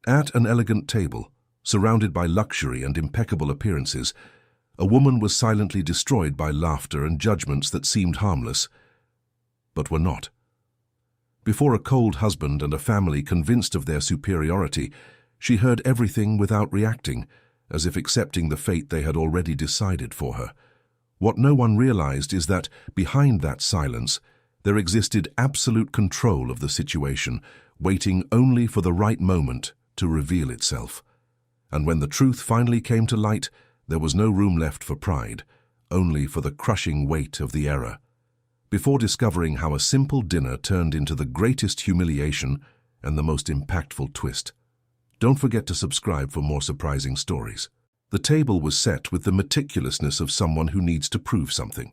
At an elegant table, surrounded by luxury and impeccable appearances, a woman was silently destroyed by laughter and judgments that seemed harmless, but were not. Before a cold husband and a family convinced of their superiority, she heard everything without reacting, as if accepting the fate they had already decided for her. What no one realized is that, behind that silence, there existed absolute control of the situation, waiting only for the right moment to reveal itself. And when the truth finally came to light, there was no room left for pride, only for the crushing weight of the error. Before discovering how a simple dinner turned into the greatest humiliation and the most impactful twist. Don't forget to subscribe for more surprising stories. The table was set with the meticulousness of someone who needs to prove something.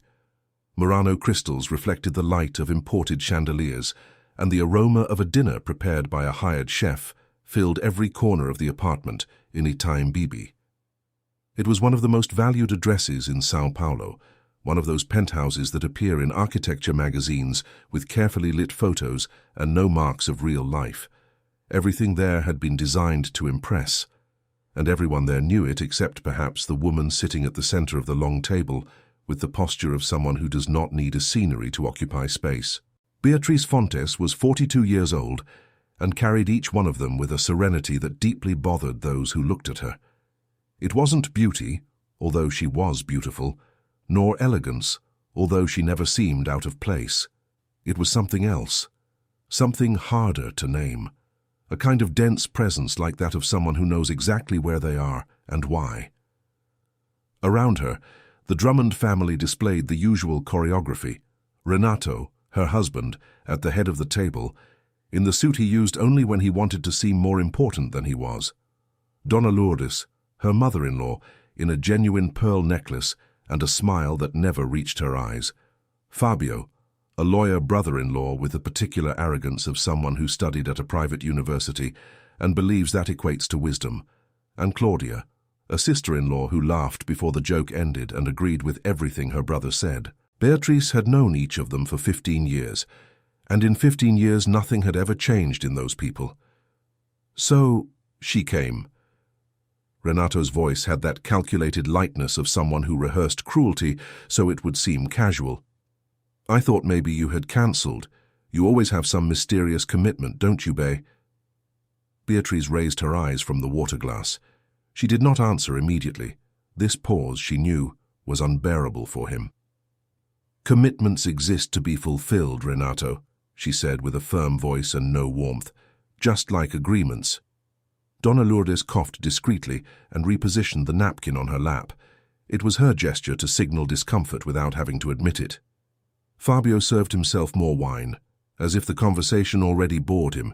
Murano crystals reflected the light of imported chandeliers, and the aroma of a dinner prepared by a hired chef filled every corner of the apartment in Itaim Bibi. It was one of the most valued addresses in São Paulo, one of those penthouses that appear in architecture magazines with carefully lit photos and no marks of real life. Everything there had been designed to impress, and everyone there knew it except perhaps the woman sitting at the center of the long table with the posture of someone who does not need a scenery to occupy space. Beatriz Fontes was 42 years old and carried each one of them with a serenity that deeply bothered those who looked at her. It wasn't beauty, although she was beautiful, nor elegance, although she never seemed out of place. It was something else, something harder to name, a kind of dense presence like that of someone who knows exactly where they are and why. Around her, the Drummond family displayed the usual choreography. Renato, her husband, at the head of the table, in the suit he used only when he wanted to seem more important than he was. Donna Lourdes, her mother-in-law, in a genuine pearl necklace and a smile that never reached her eyes. Fabio, a lawyer brother-in-law with the particular arrogance of someone who studied at a private university and believes that equates to wisdom. And Claudia, a sister-in-law who laughed before the joke ended and agreed with everything her brother said. Beatrice had known each of them for 15 years, and in 15 years nothing had ever changed in those people. So she came. Renato's voice had that calculated lightness of someone who rehearsed cruelty so it would seem casual. I thought maybe you had cancelled. You always have some mysterious commitment, don't you, Bay? Beatrice raised her eyes from the water glass. She did not answer immediately. This pause, she knew, was unbearable for him. Commitments exist to be fulfilled, Renato, she said with a firm voice and no warmth, just like agreements. Donna Lourdes coughed discreetly and repositioned the napkin on her lap. It was her gesture to signal discomfort without having to admit it. Fabio served himself more wine, as if the conversation already bored him,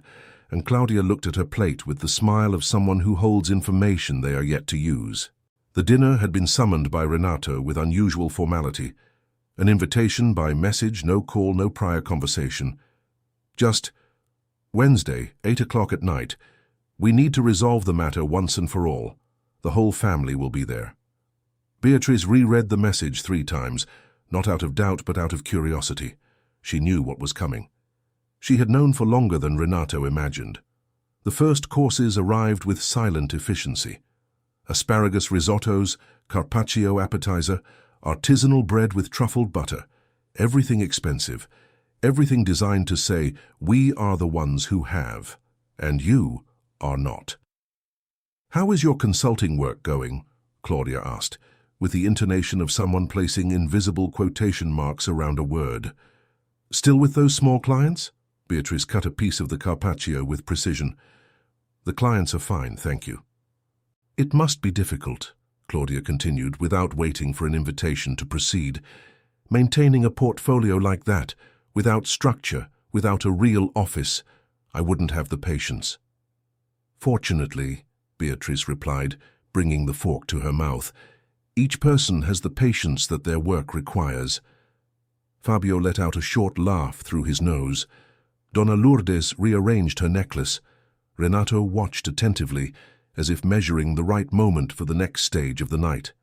and Claudia looked at her plate with the smile of someone who holds information they are yet to use. The dinner had been summoned by Renato with unusual formality, an invitation by message, no call, no prior conversation. Just, Wednesday, 8 o'clock at night. We need to resolve the matter once and for all. The whole family will be there. Beatrice reread the message 3 times, not out of doubt but out of curiosity. She knew what was coming. She had known for longer than Renato imagined. The first courses arrived with silent efficiency. Asparagus risottos, carpaccio appetizer, artisanal bread with truffled butter, everything expensive, everything designed to say, we are the ones who have, and you are not. How is your consulting work going? Claudia asked, with the intonation of someone placing invisible quotation marks around a word. Still with those small clients? Beatrice cut a piece of the carpaccio with precision. The clients are fine, thank you. It must be difficult, Claudia continued, without waiting for an invitation to proceed. Maintaining a portfolio like that, without structure, without a real office, I wouldn't have the patience. Fortunately, Beatrice replied, bringing the fork to her mouth, each person has the patience that their work requires. Fabio let out a short laugh through his nose. Donna Lourdes rearranged her necklace. Renato watched attentively, as if measuring the right moment for the next stage of the night.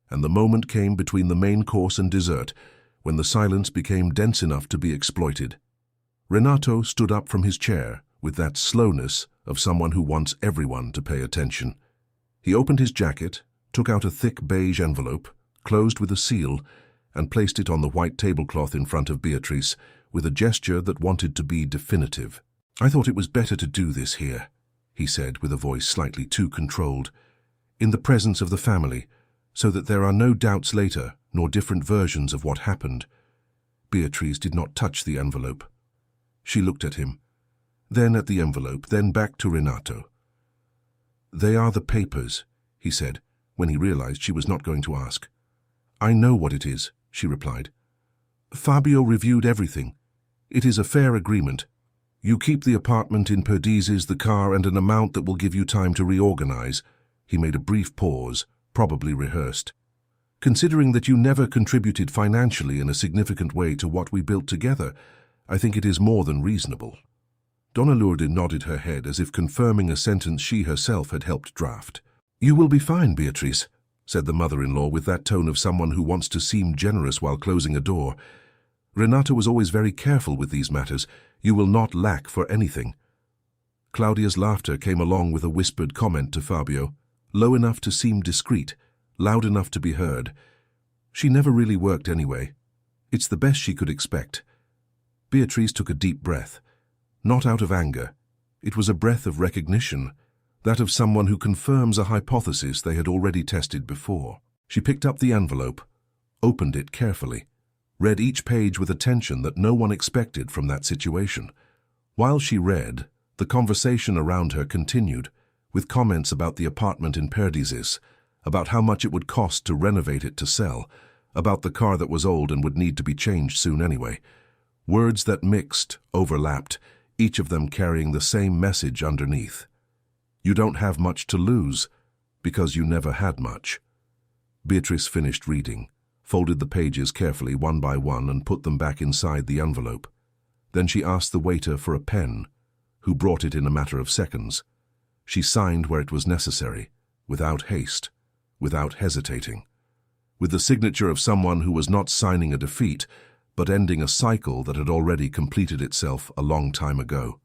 And the moment came between the main course and dessert, when the silence became dense enough to be exploited. Renato stood up from his chair with that slowness, of someone who wants everyone to pay attention. He opened his jacket, took out a thick beige envelope, closed with a seal, and placed it on the white tablecloth in front of Beatrice with a gesture that wanted to be definitive. "I thought it was better to do this here," he said with a voice slightly too controlled, "in the presence of the family, so that there are no doubts later, nor different versions of what happened." Beatrice did not touch the envelope. She looked at him, then at the envelope, then back to Renato. "They are the papers," he said, when he realized she was not going to ask. "I know what it is," she replied. "Fabio reviewed everything. It is a fair agreement. You keep the apartment in Perdizes, the car, and an amount that will give you time to reorganize." He made a brief pause, probably rehearsed. "Considering that you never contributed financially in a significant way to what we built together, I think it is more than reasonable." Donna Lourdes nodded her head as if confirming a sentence she herself had helped draft. "You will be fine, Beatrice," said the mother-in-law with that tone of someone who wants to seem generous while closing a door. "Renato was always very careful with these matters. You will not lack for anything." Claudia's laughter came along with a whispered comment to Fabio, low enough to seem discreet, loud enough to be heard. "She never really worked anyway. It's the best she could expect." Beatrice took a deep breath. Not out of anger. It was a breath of recognition, that of someone who confirms a hypothesis they had already tested before. She picked up the envelope, opened it carefully, read each page with attention that no one expected from that situation. While she read, the conversation around her continued, with comments about the apartment in Perdizes, about how much it would cost to renovate it to sell, about the car that was old and would need to be changed soon anyway. Words that mixed, overlapped, each of them carrying the same message underneath. You don't have much to lose, because you never had much. Beatrice finished reading, folded the pages carefully one by one and put them back inside the envelope. Then she asked the waiter for a pen, who brought it in a matter of seconds. She signed where it was necessary, without haste, without hesitating, with the signature of someone who was not signing a defeat, but ending a cycle that had already completed itself a long time ago.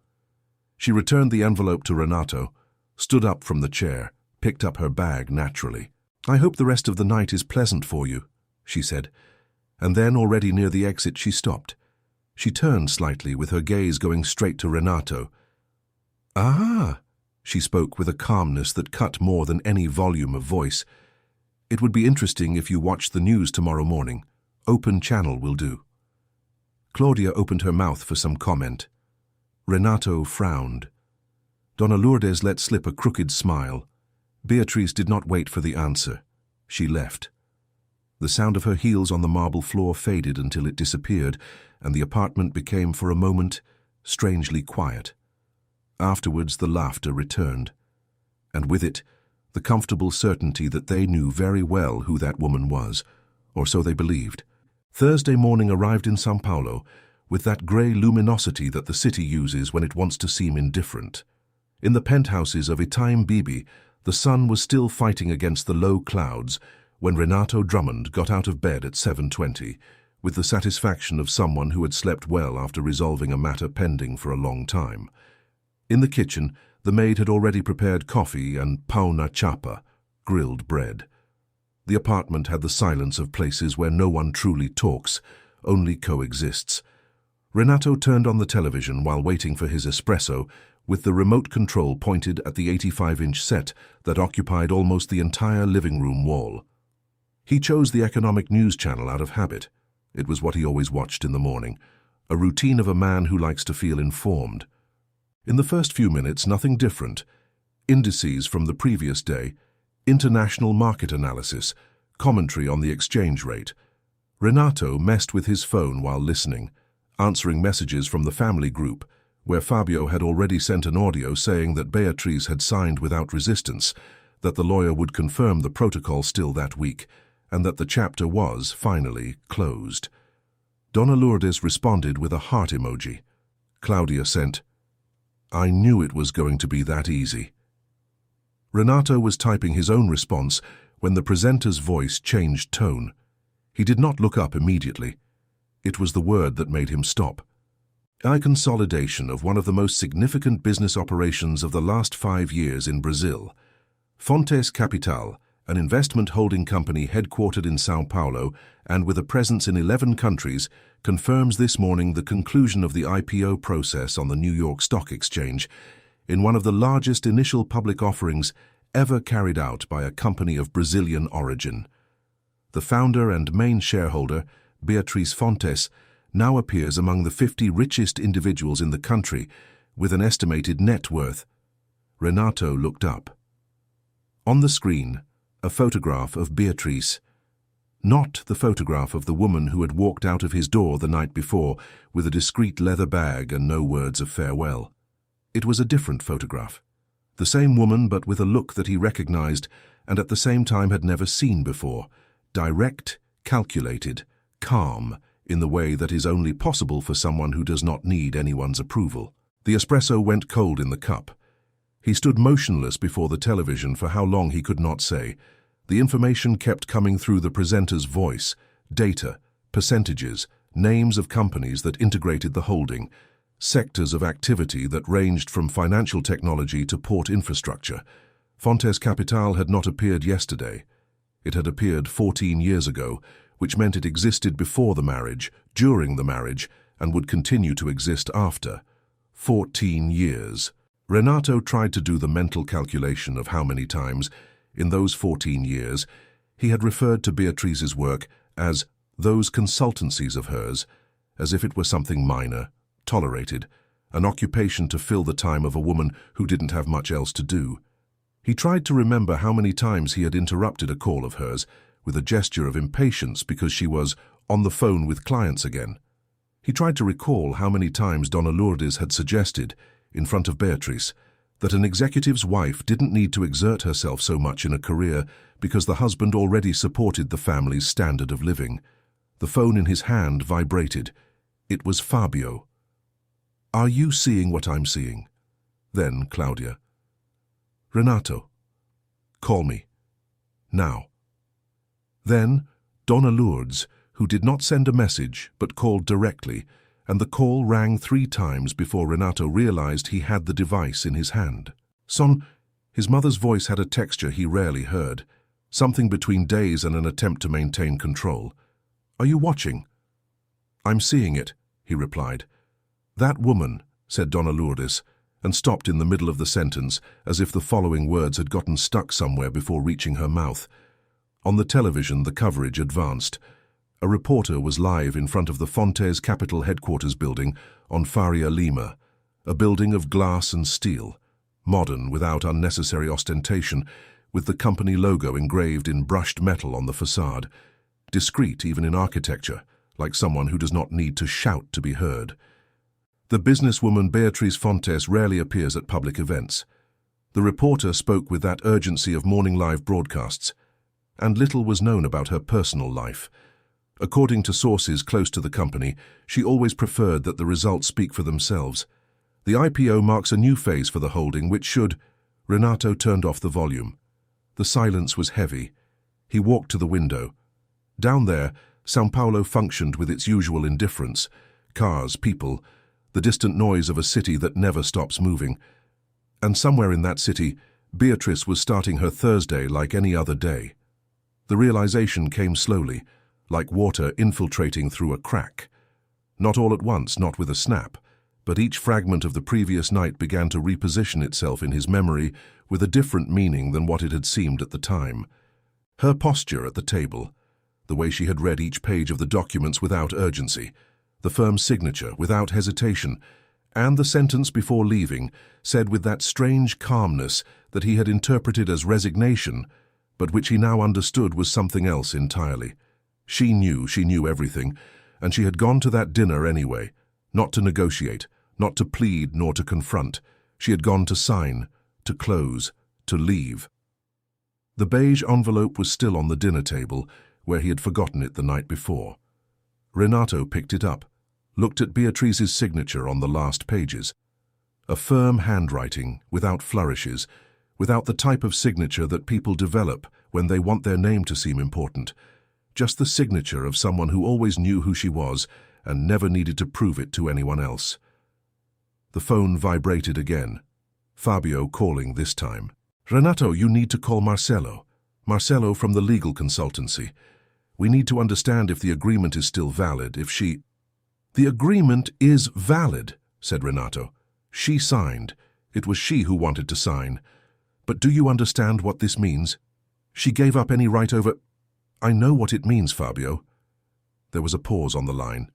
She returned the envelope to Renato, stood up from the chair, picked up her bag naturally. "I hope the rest of the night is pleasant for you," she said, and then, already near the exit, she stopped. She turned slightly, with her gaze going straight to Renato. "Ah," she spoke with a calmness that cut more than any volume of voice. "It would be interesting if you watched the news tomorrow morning. Open channel will do." Claudia opened her mouth for some comment. Renato frowned. Donna Lourdes let slip a crooked smile. Beatrice did not wait for the answer. She left. The sound of her heels on the marble floor faded until it disappeared, and the apartment became for a moment strangely quiet. Afterwards the laughter returned, and with it the comfortable certainty that they knew very well who that woman was, or so they believed. Thursday morning arrived in São Paulo, with that grey luminosity that the city uses when it wants to seem indifferent. In the penthouses of Itaim Bibi, the sun was still fighting against the low clouds when Renato Drummond got out of bed at 7:20, with the satisfaction of someone who had slept well after resolving a matter pending for a long time. In the kitchen, the maid had already prepared coffee and pão na chapa, grilled bread. The apartment had the silence of places where no one truly talks, only coexists. Renato turned on the television while waiting for his espresso, with the remote control pointed at the 85-inch set that occupied almost the entire living room wall. He chose the economic news channel out of habit. It was what he always watched in the morning, a routine of a man who likes to feel informed. In the first few minutes, nothing different. Indices from the previous day, international market analysis, commentary on the exchange rate. Renato messed with his phone while listening, answering messages from the family group, where Fabio had already sent an audio saying that Beatrice had signed without resistance, that the lawyer would confirm the protocol still that week, and that the chapter was, finally, closed. Donna Lourdes responded with a heart emoji. Claudia sent, "I knew it was going to be that easy." Renato was typing his own response when the presenter's voice changed tone. He did not look up immediately. It was the word that made him stop. A consolidation of one of the most significant business operations of the last 5 years in Brazil. Fontes Capital, an investment holding company headquartered in São Paulo and with a presence in 11 countries, confirms this morning the conclusion of the IPO process on the New York Stock Exchange in one of the largest initial public offerings ever carried out by a company of Brazilian origin. The founder and main shareholder, Beatriz Fontes, now appears among the 50 richest individuals in the country with an estimated net worth. Renato looked up. On the screen, a photograph of Beatriz. Not the photograph of the woman who had walked out of his door the night before with a discreet leather bag and no words of farewell. It was a different photograph. The same woman, but with a look that he recognized and at the same time had never seen before. Direct, calculated, calm, in the way that is only possible for someone who does not need anyone's approval. The espresso went cold in the cup. He stood motionless before the television for how long he could not say. The information kept coming through the presenter's voice, data, percentages, names of companies that integrated the holding, sectors of activity that ranged from financial technology to port infrastructure. Fontes Capital had not appeared yesterday. It had appeared 14 years ago, which meant it existed before the marriage, during the marriage, and would continue to exist after. 14 years. Renato tried to do the mental calculation of how many times, in those 14 years, he had referred to Beatriz's work as those consultancies of hers, as if it were something minor, tolerated, an occupation to fill the time of a woman who didn't have much else to do. He tried to remember how many times he had interrupted a call of hers, with a gesture of impatience because she was on the phone with clients again. He tried to recall how many times Dona Lourdes had suggested, in front of Beatriz, that an executive's wife didn't need to exert herself so much in a career because the husband already supported the family's standard of living. The phone in his hand vibrated. It was Fabio. "Are you seeing what I'm seeing?" Then Claudia. "Renato, call me. Now." Then Dona Lourdes, who did not send a message but called directly, and the call rang 3 times before Renato realized he had the device in his hand. Son, his mother's voice had a texture he rarely heard, something between daze and an attempt to maintain control. "Are you watching?" "I'm seeing it," he replied. "That woman," said Dona Lourdes, and stopped in the middle of the sentence as if the following words had gotten stuck somewhere before reaching her mouth. On the television, the coverage advanced. A reporter was live in front of the Fontes Capital headquarters building on Faria Lima, a building of glass and steel, modern without unnecessary ostentation, with the company logo engraved in brushed metal on the facade, discreet even in architecture, like someone who does not need to shout to be heard. The businesswoman Beatriz Fontes rarely appears at public events. The reporter spoke with that urgency of morning live broadcasts, and little was known about her personal life. According to sources close to the company, she always preferred that the results speak for themselves. The IPO marks a new phase for the holding which should... Renato turned off the volume. The silence was heavy. He walked to the window. Down there, São Paulo functioned with its usual indifference. Cars, people, the distant noise of a city that never stops moving. And somewhere in that city, Beatriz was starting her Thursday like any other day. The realization came slowly, like water infiltrating through a crack. Not all at once, not with a snap, but each fragment of the previous night began to reposition itself in his memory with a different meaning than what it had seemed at the time. Her posture at the table, the way she had read each page of the documents without urgency, the firm signature without hesitation, and the sentence before leaving, said with that strange calmness that he had interpreted as resignation, but which he now understood was something else entirely. She knew everything, and she had gone to that dinner anyway, not to negotiate, not to plead nor to confront. She had gone to sign, to close, to leave. The beige envelope was still on the dinner table, where he had forgotten it the night before. Renato picked it up, looked at Beatriz's signature on the last pages. A firm handwriting, without flourishes, without the type of signature that people develop when they want their name to seem important. Just the signature of someone who always knew who she was and never needed to prove it to anyone else. The phone vibrated again. Fabio calling this time. "Renato, you need to call Marcelo. Marcelo from the legal consultancy. We need to understand if the agreement is still valid, if she—" "The agreement is valid," said Renato. "She signed. It was she who wanted to sign. But do you understand what this means? She gave up any right over—" "I know what it means, Fabio." There was a pause on the line.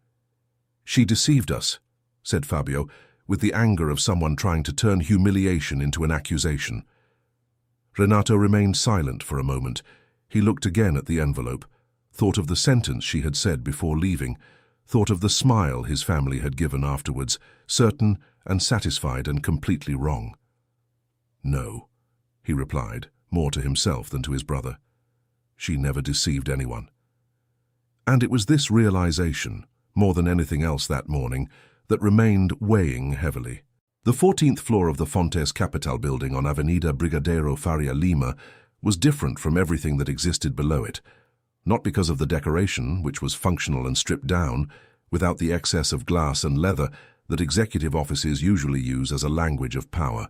"She deceived us," said Fabio, with the anger of someone trying to turn humiliation into an accusation. Renato remained silent for a moment. He looked again at the envelope, thought of the sentence she had said before leaving, thought of the smile his family had given afterwards, certain and satisfied and completely wrong. "No," he replied, more to himself than to his brother. "She never deceived anyone." And it was this realization, more than anything else that morning, that remained weighing heavily. The 14th floor of the Fontes Capital building on Avenida Brigadeiro Faria Lima was different from everything that existed below it, not because of the decoration, which was functional and stripped down, without the excess of glass and leather that executive offices usually use as a language of power.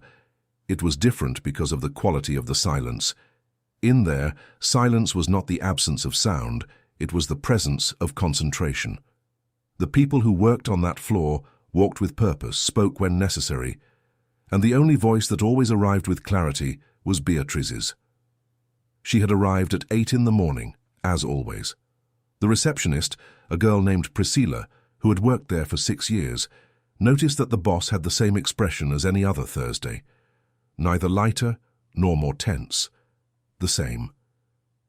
It was different because of the quality of the silence. In there, silence was not the absence of sound, it was the presence of concentration. The people who worked on that floor walked with purpose, spoke when necessary, and the only voice that always arrived with clarity was Beatrice's. She had arrived at 8 in the morning, as always. The receptionist, a girl named Priscilla, who had worked there for 6 years, noticed that the boss had the same expression as any other Thursday. Neither lighter nor more tense. The same.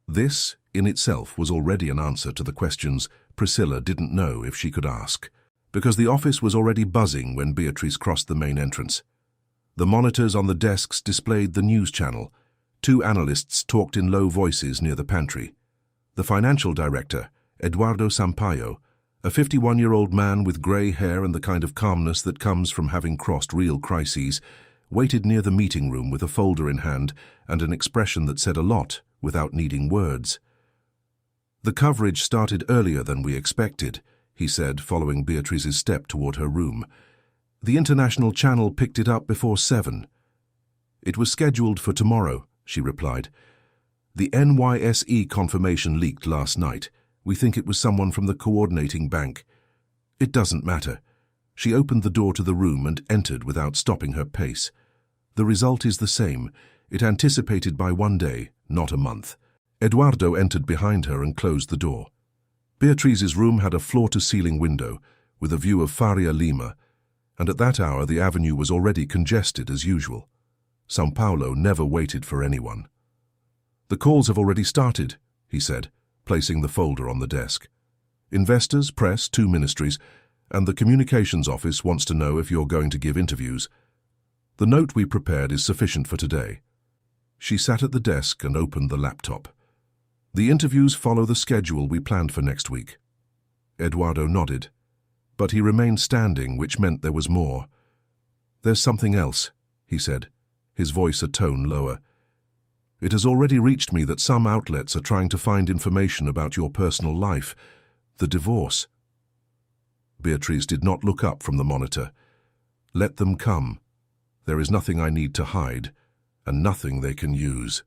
This, in itself, was already an answer to the questions Priscilla didn't know if she could ask, because the office was already buzzing when Beatrice crossed the main entrance. The monitors on the desks displayed the news channel. 2 analysts talked in low voices near the pantry. The financial director, Eduardo Sampaio, a 51-year-old man with grey hair and the kind of calmness that comes from having crossed real crises, waited near the meeting room with a folder in hand and an expression that said a lot without needing words. "The coverage started earlier than we expected," he said, following Beatrice's step toward her room. "The international channel picked it up before 7. "It was scheduled for tomorrow," she replied. "The NYSE confirmation leaked last night. We think it was someone from the coordinating bank. It doesn't matter." She opened the door to the room and entered without stopping her pace. "The result is the same. It anticipated by 1 day, not a month." Eduardo entered behind her and closed the door. Beatrice's room had a floor-to-ceiling window with a view of Faria Lima, and at that hour the avenue was already congested as usual. São Paulo never waited for anyone. "The calls have already started," he said, placing the folder on the desk. "Investors, press, 2 ministries, and the communications office wants to know if you're going to give interviews. The note we prepared is sufficient for today." She sat at the desk and opened the laptop. "The interviews follow the schedule we planned for next week." Eduardo nodded, but he remained standing, which meant there was more. "There's something else," he said, his voice a tone lower. "It has already reached me that some outlets are trying to find information about your personal life, the divorce." Beatrice did not look up from the monitor. "Let them come. There is nothing I need to hide, and nothing they can use."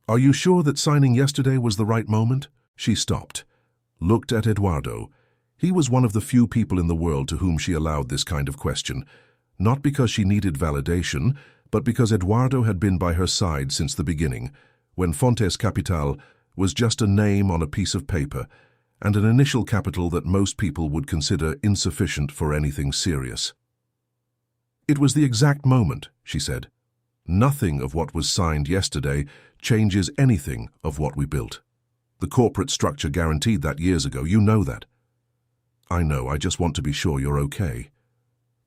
"Are you sure that signing yesterday was the right moment?" She stopped, looked at Eduardo. He was one of the few people in the world to whom she allowed this kind of question, not because she needed validation, but because Eduardo had been by her side since the beginning, when Fontes Capital was just a name on a piece of paper and an initial capital that most people would consider insufficient for anything serious. "It was the exact moment," she said. "Nothing of what was signed yesterday changes anything of what we built. The corporate structure guaranteed that years ago. You know that." "I know, I just want to be sure you're okay."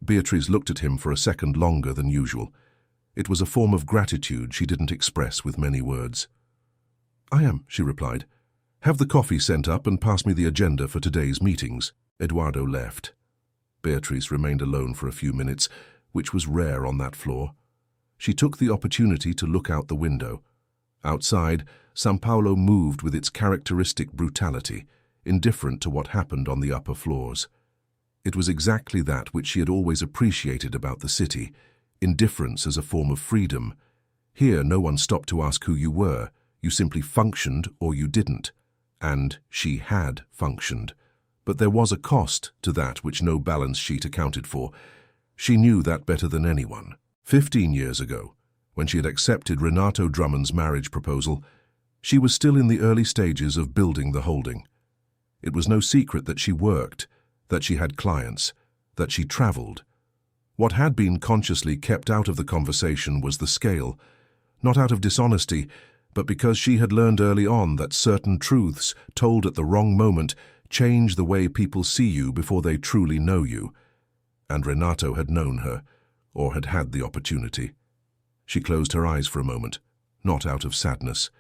Beatrice looked at him for a second longer than usual. It was a form of gratitude she didn't express with many words. "I am," she replied. "Have the coffee sent up and pass me the agenda for today's meetings." Eduardo left. Beatrice remained alone for a few minutes, which was rare on that floor. She took the opportunity to look out the window. Outside, São Paulo moved with its characteristic brutality, indifferent to what happened on the upper floors. It was exactly that which she had always appreciated about the city, indifference as a form of freedom. Here, no one stopped to ask who you were. You simply functioned or you didn't. And she had functioned. But there was a cost to that which no balance sheet accounted for. She knew that better than anyone. 15 years ago, when she had accepted Renato Drummond's marriage proposal, she was still in the early stages of building the holding. It was no secret that she worked, that she had clients, that she traveled. What had been consciously kept out of the conversation was the scale, not out of dishonesty, but because she had learned early on that certain truths told at the wrong moment change the way people see you before they truly know you. And Renato had known her, or had had the opportunity. She closed her eyes for a moment, not out of sadness.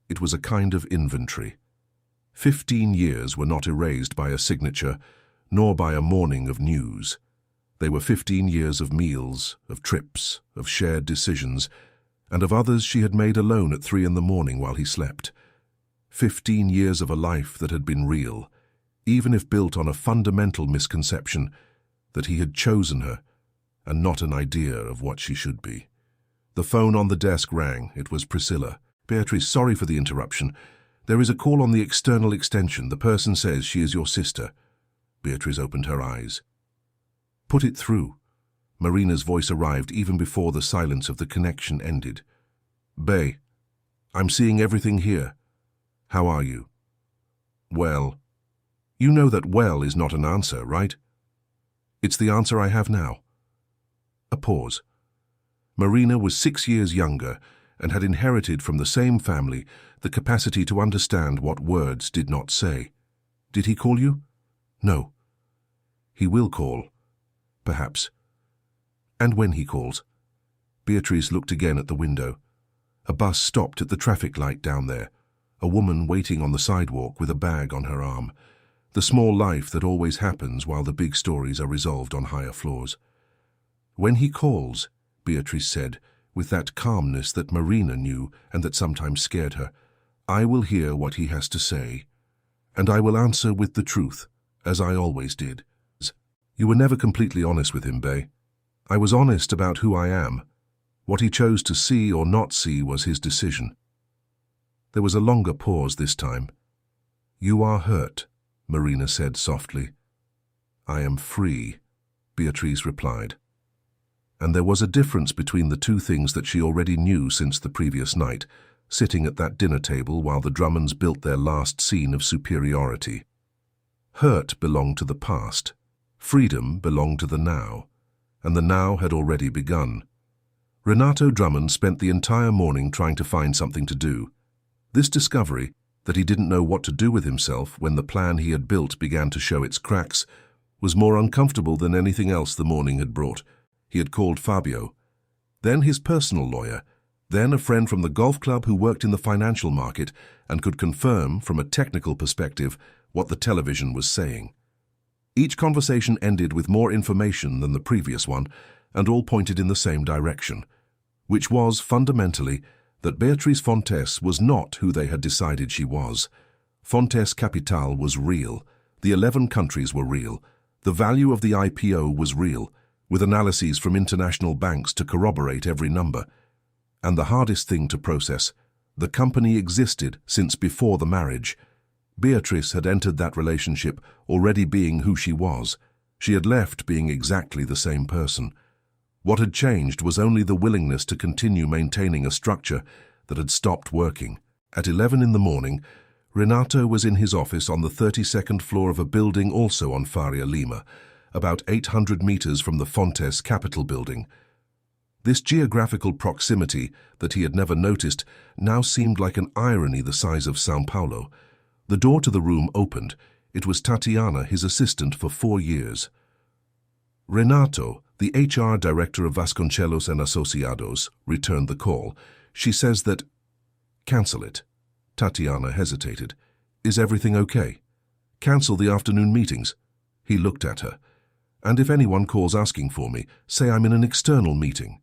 It was a kind of inventory. 15 years were not erased by a signature, nor by a morning of news. They were 15 years of meals, of trips, of shared decisions, and of others she had made alone at 3 a.m. while he slept. 15 years of a life that had been real, even if built on a fundamental misconception that he had chosen her, and not an idea of what she should be. The phone on the desk rang. It was Priscilla. "Beatrice, sorry for the interruption. There is a call on the external extension. The person says she is your sister." Beatrice opened her eyes. "Put it through." Marina's voice arrived even before the silence of the connection ended. "Bay, I'm seeing everything here. How are you?" "Well." "You know that well is not an answer, right?" "It's the answer I have now." A pause. Marina was 6 years younger and had inherited from the same family the capacity to understand what words did not say. "Did he call you?" "No." "He will call. Perhaps." "And when he calls?" Beatrice looked again at the window. A bus stopped at the traffic light down there, a woman waiting on the sidewalk with a bag on her arm. The small life that always happens while the big stories are resolved on higher floors. "When he calls," Beatrice said, with that calmness that Marina knew and that sometimes scared her, "I will hear what he has to say, and I will answer with the truth, as I always did." "You were never completely honest with him, Bay." "I was honest about who I am. What he chose to see or not see was his decision." There was a longer pause this time. "You are hurt," Marina said softly. "I am free," Beatrice replied. And there was a difference between the two things that she already knew since the previous night, sitting at that dinner table while the Drummonds built their last scene of superiority. Hurt belonged to the past. Freedom belonged to the now, and the now had already begun. Renato Drummond spent the entire morning trying to find something to do. This discovery, that he didn't know what to do with himself when the plan he had built began to show its cracks, was more uncomfortable than anything else the morning had brought. He had called Fabio, then his personal lawyer, then a friend from the golf club who worked in the financial market and could confirm, from a technical perspective, what the television was saying. Each conversation ended with more information than the previous one, and all pointed in the same direction, which was, fundamentally, that Beatrice Fontes was not who they had decided she was. Fontes Capital was real, the 11 countries were real, the value of the IPO was real, with analyses from international banks to corroborate every number. And the hardest thing to process, the company existed since before the marriage. Beatrice had entered that relationship already being who she was. She had left being exactly the same person. What had changed was only the willingness to continue maintaining a structure that had stopped working. At 11 in the morning, Renato was in his office on the 32nd floor of a building also on Faria Lima, about 800 meters from the Fontes Capitol building. This geographical proximity that he had never noticed now seemed like an irony the size of São Paulo. The door to the room opened. It was Tatiana, his assistant for 4 years. "Renato, the HR director of Vasconcelos and Associados, returned the call. She says that—" "Cancel it." Tatiana hesitated. "Is everything okay?" "Cancel the afternoon meetings." He looked at her. "And if anyone calls asking for me, say I'm in an external meeting."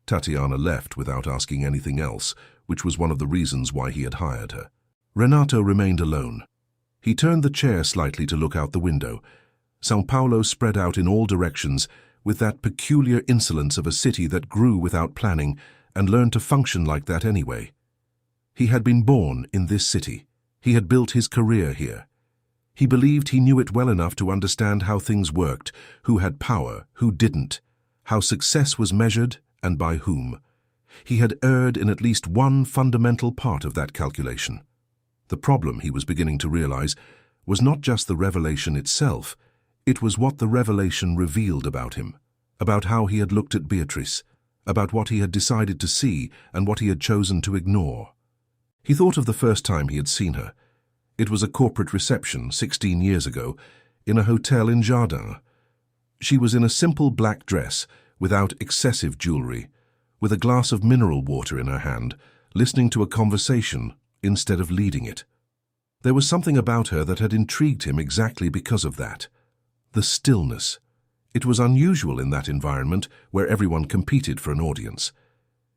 Tatiana left without asking anything else, which was one of the reasons why he had hired her. Renato remained alone. He turned the chair slightly to look out the window. São Paulo spread out in all directions with that peculiar insolence of a city that grew without planning and learned to function like that anyway. He had been born in this city. He had built his career here. He believed he knew it well enough to understand how things worked, who had power, who didn't, how success was measured and by whom. He had erred in at least one fundamental part of that calculation. The problem, he was beginning to realize, was not just the revelation itself, it was what the revelation revealed about him, about how he had looked at Beatrice, about what he had decided to see and what he had chosen to ignore. He thought of the first time he had seen her. It was a corporate reception 16 years ago in a hotel in Jardin. She was in a simple black dress without excessive jewelry, with a glass of mineral water in her hand, listening to a conversation instead of leading it. There was something about her that had intrigued him exactly because of that. The stillness. It was unusual in that environment where everyone competed for an audience.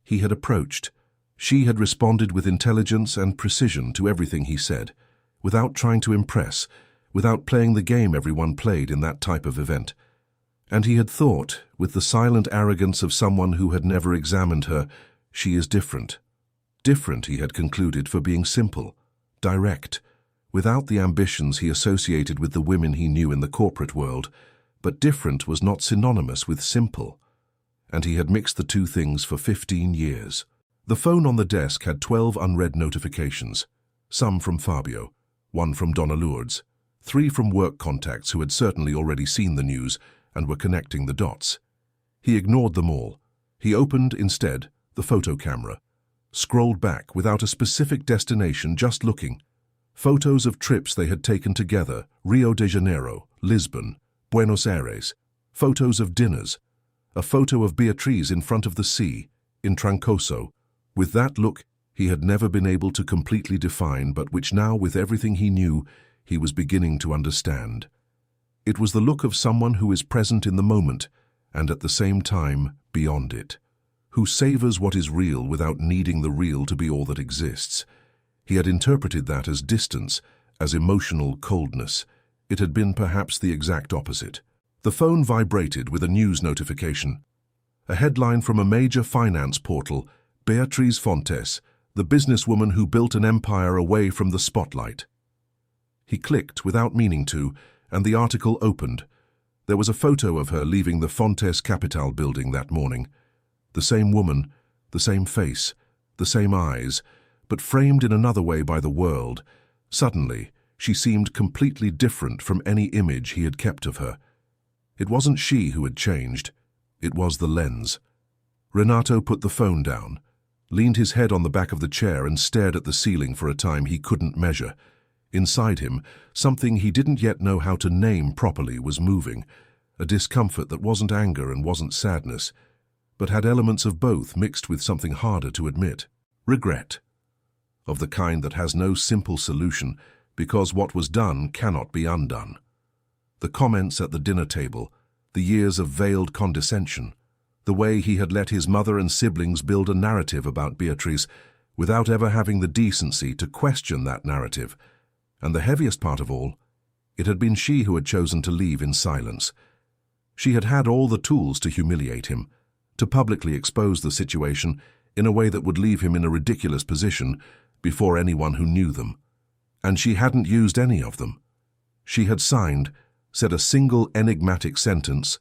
He had approached. She had responded with intelligence and precision to everything he said, without trying to impress, without playing the game everyone played in that type of event. And he had thought, with the silent arrogance of someone who had never examined her, she is different. Different, he had concluded, for being simple, direct, without the ambitions he associated with the women he knew in the corporate world, but different was not synonymous with simple. And he had mixed the two things for 15 years. The phone on the desk had 12 unread notifications, some from Fabio, one from Donna Lourdes, 3 from work contacts who had certainly already seen the news and were connecting the dots. He ignored them all. He opened, instead, the photo camera, scrolled back without a specific destination, just looking. Photos of trips they had taken together, Rio de Janeiro, Lisbon, Buenos Aires. Photos of dinners. A photo of Beatriz in front of the sea, in Trancoso. With that look he had never been able to completely define, but which now, with everything he knew, he was beginning to understand. It was the look of someone who is present in the moment, and at the same time beyond it, who savors what is real without needing the real to be all that exists. He had interpreted that as distance, as emotional coldness. It had been perhaps the exact opposite. The phone vibrated with a news notification. A headline from a major finance portal, Beatriz Fontes, the businesswoman who built an empire away from the spotlight. He clicked without meaning to, and the article opened. There was a photo of her leaving the Fontes Capital building that morning. The same woman, the same face, the same eyes, but framed in another way by the world. Suddenly, she seemed completely different from any image he had kept of her. It wasn't she who had changed. It was the lens. Renato put the phone down, leaned his head on the back of the chair and stared at the ceiling for a time he couldn't measure. Inside him, something he didn't yet know how to name properly was moving, a discomfort that wasn't anger and wasn't sadness, but had elements of both mixed with something harder to admit. Regret. Of the kind that has no simple solution, because what was done cannot be undone. The comments at the dinner table, the years of veiled condescension, the way he had let his mother and siblings build a narrative about Beatrice without ever having the decency to question that narrative. And the heaviest part of all, it had been she who had chosen to leave in silence. She had had all the tools to humiliate him, to publicly expose the situation in a way that would leave him in a ridiculous position before anyone who knew them. And she hadn't used any of them. She had signed, said a single enigmatic sentence,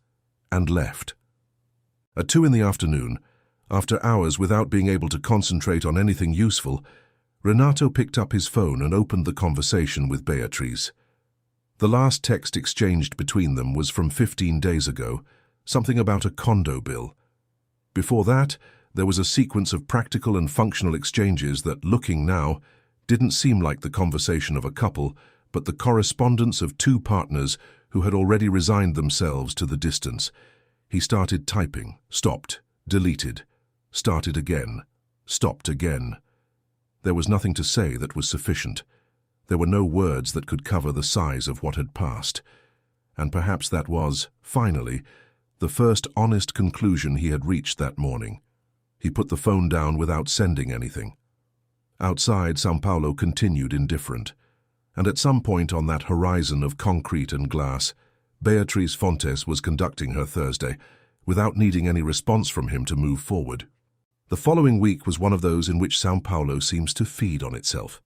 and left. At 2 in the afternoon, after hours without being able to concentrate on anything useful, Renato picked up his phone and opened the conversation with Beatriz. The last text exchanged between them was from 15 days ago, something about a condo bill. Before that, there was a sequence of practical and functional exchanges that, looking now, didn't seem like the conversation of a couple, but the correspondence of 2 partners who had already resigned themselves to the distance. He started typing, stopped, deleted, started again, stopped again. There was nothing to say that was sufficient. There were no words that could cover the size of what had passed. And perhaps that was, finally, the first honest conclusion he had reached that morning. He put the phone down without sending anything. Outside, São Paulo continued indifferent, and at some point on that horizon of concrete and glass, Beatriz Fontes was conducting her Thursday, without needing any response from him to move forward. The following week was one of those in which São Paulo seems to feed on itself.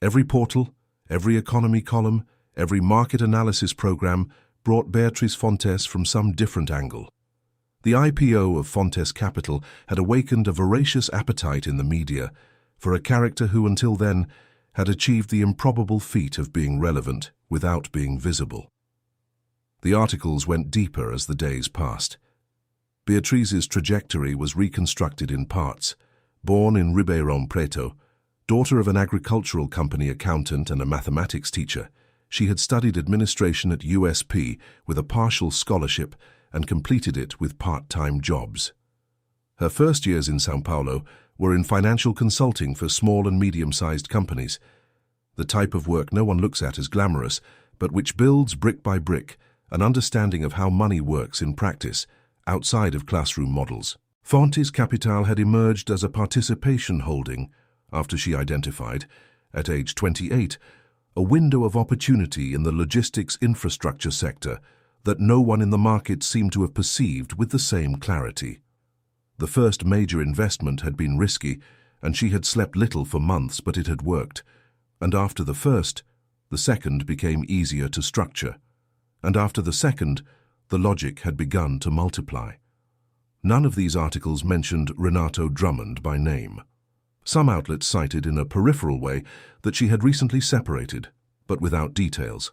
Every portal, every economy column, every market analysis program brought Beatriz Fontes from some different angle. The IPO of Fontes Capital had awakened a voracious appetite in the media for a character who until then had achieved the improbable feat of being relevant without being visible. The articles went deeper as the days passed. Beatriz's trajectory was reconstructed in parts. Born in Ribeirão Preto, daughter of an agricultural company accountant and a mathematics teacher, she had studied administration at USP with a partial scholarship and completed it with part-time jobs. Her first years in São Paulo were in financial consulting for small and medium-sized companies, the type of work no one looks at as glamorous, but which builds brick by brick an understanding of how money works in practice, outside of classroom models. Fontes Capital had emerged as a participation holding after she identified, at age 28, a window of opportunity in the logistics infrastructure sector that no one in the market seemed to have perceived with the same clarity. The first major investment had been risky, and she had slept little for months, but it had worked. And after the first, the second became easier to structure. And after the second, the logic had begun to multiply. None of these articles mentioned Renato Drummond by name. Some outlets cited in a peripheral way that she had recently separated, but without details.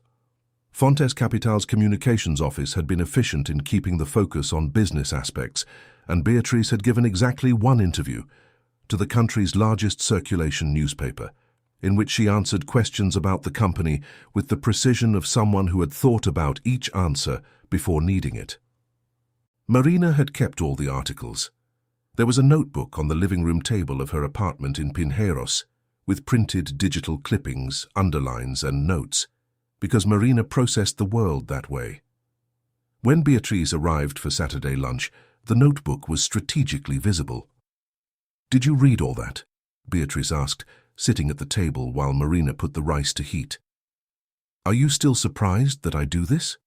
Fontes Capital's communications office had been efficient in keeping the focus on business aspects, and Beatriz had given exactly one interview to the country's largest circulation newspaper, in which she answered questions about the company with the precision of someone who had thought about each answer before needing it. Marina had kept all the articles. There was a notebook on the living room table of her apartment in Pinheiros, with printed digital clippings, underlines, and notes, because Marina processed the world that way. When Beatriz arrived for Saturday lunch, the notebook was strategically visible. "Did you read all that?" Beatriz asked, sitting at the table while Marina put the rice to heat. "Are you still surprised that I do this?"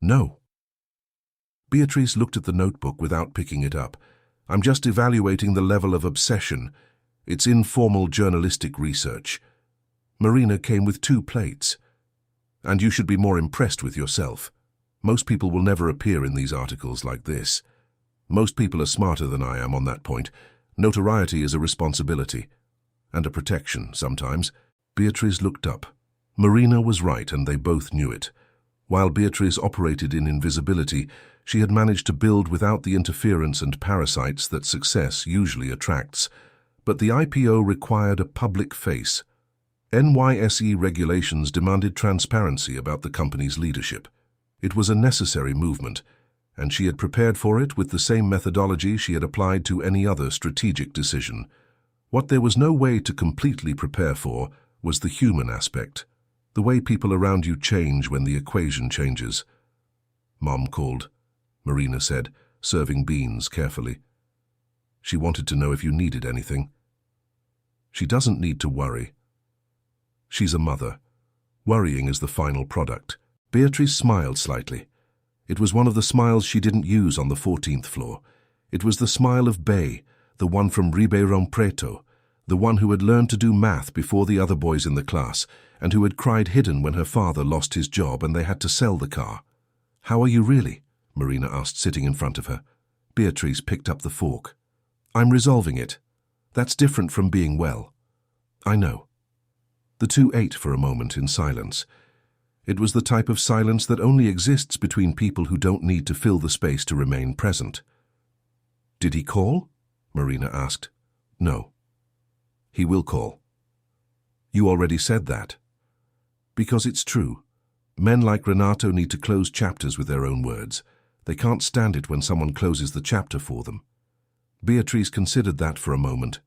"No." Beatriz looked at the notebook without picking it up. "I'm just evaluating the level of obsession. It's informal journalistic research." Marina came with 2 plates. "And you should be more impressed with yourself. Most people will never appear in these articles like this. Most people are smarter than I am on that point. Notoriety is a responsibility. And a protection, sometimes." Beatriz looked up. Marina was right, and they both knew it. While Beatriz operated in invisibility, she had managed to build without the interference and parasites that success usually attracts. But the IPO required a public face. NYSE regulations demanded transparency about the company's leadership. It was a necessary movement, and she had prepared for it with the same methodology she had applied to any other strategic decision. What there was no way to completely prepare for was the human aspect, the way people around you change when the equation changes. "Mom called," Marina said, serving beans carefully. "She wanted to know if you needed anything." "She doesn't need to worry. She's a mother. Worrying is the final product." Beatriz smiled slightly. It was one of the smiles she didn't use on the 14th floor. It was the smile of Bay, the one from Ribeirão Preto, the one who had learned to do math before the other boys in the class, and who had cried hidden when her father lost his job and they had to sell the car. "How are you really?" Marina asked, sitting in front of her. Beatriz picked up the fork. "I'm resolving it. That's different from being well." "I know." The two ate for a moment in silence. It was the type of silence that only exists between people who don't need to fill the space to remain present. "Did he call?" Marina asked. "No." "He will call." "You already said that." "Because it's true. Men like Renato need to close chapters with their own words. They can't stand it when someone closes the chapter for them." Beatriz considered that for a moment.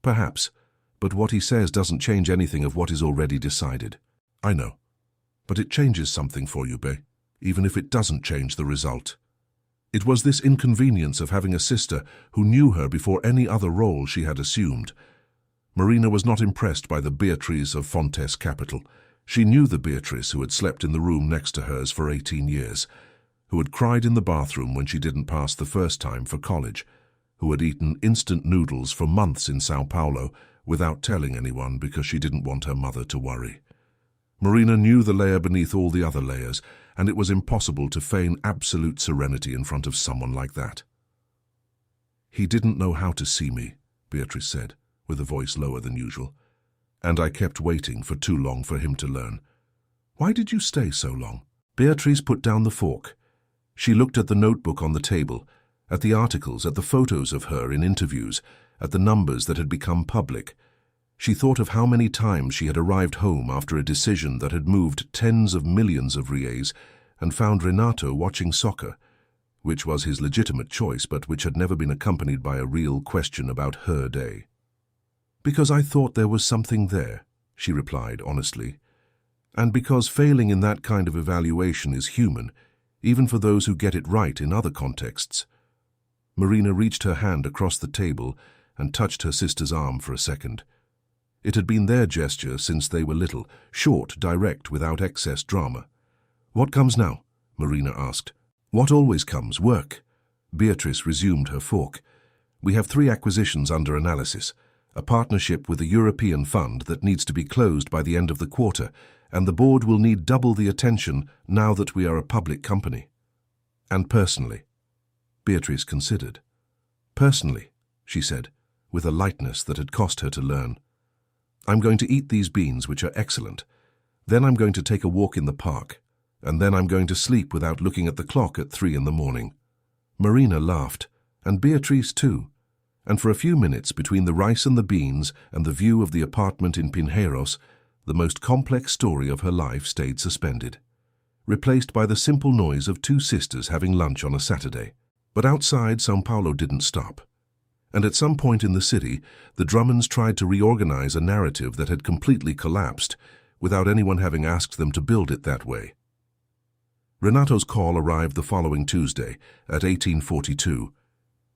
"Perhaps, but what he says doesn't change anything of what is already decided." "I know. But it changes something for you, Be, even if it doesn't change the result." It was this inconvenience of having a sister who knew her before any other role she had assumed. Marina was not impressed by the Beatriz of Fontes Capital. She knew the Beatrice who had slept in the room next to hers for 18 years, who had cried in the bathroom when she didn't pass the first time for college, who had eaten instant noodles for months in Sao Paulo without telling anyone because she didn't want her mother to worry. Marina knew the layer beneath all the other layers, and it was impossible to feign absolute serenity in front of someone like that. "He didn't know how to see me," Beatrice said, with a voice lower than usual, "and I kept waiting for too long for him to learn." "Why did you stay so long?" Beatrice put down the fork. She looked at the notebook on the table, at the articles, at the photos of her in interviews, at the numbers that had become public. She thought of how many times she had arrived home after a decision that had moved tens of millions of reais and found Renato watching soccer, which was his legitimate choice but which had never been accompanied by a real question about her day. "Because I thought there was something there," she replied honestly. "And because failing in that kind of evaluation is human, even for those who get it right in other contexts." Marina reached her hand across the table and touched her sister's arm for a second. It had been their gesture since they were little, short, direct, without excess drama. "What comes now?" Marina asked. "What always comes? Work." Beatrice resumed her fork. "We have 3 acquisitions under analysis. A partnership with a European fund that needs to be closed by the end of the quarter, and the board will need double the attention now that we are a public company." "And personally?" Beatrice considered. "Personally," she said, with a lightness that had cost her to learn. "I'm going to eat these beans, which are excellent. Then I'm going to take a walk in the park. And then I'm going to sleep without looking at the clock at 3 in the morning." Marina laughed, and Beatrice too. And for a few minutes, between the rice and the beans and the view of the apartment in Pinheiros, the most complex story of her life stayed suspended, replaced by the simple noise of 2 sisters having lunch on a Saturday. But outside, São Paulo didn't stop. And at some point in the city, the Drummonds tried to reorganize a narrative that had completely collapsed without anyone having asked them to build it that way. Renato's call arrived the following Tuesday at 18:42.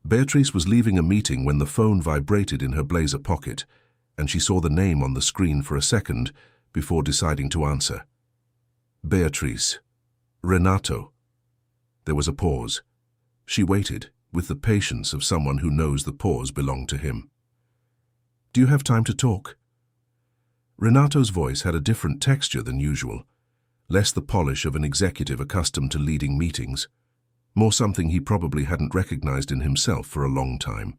Beatrice was leaving a meeting when the phone vibrated in her blazer pocket, and she saw the name on the screen for a second before deciding to answer. "Beatrice. Renato." There was a pause. She waited, with the patience of someone who knows the pause belonged to him. "Do you have time to talk?" Renato's voice had a different texture than usual, less the polish of an executive accustomed to leading meetings, more something he probably hadn't recognized in himself for a long time.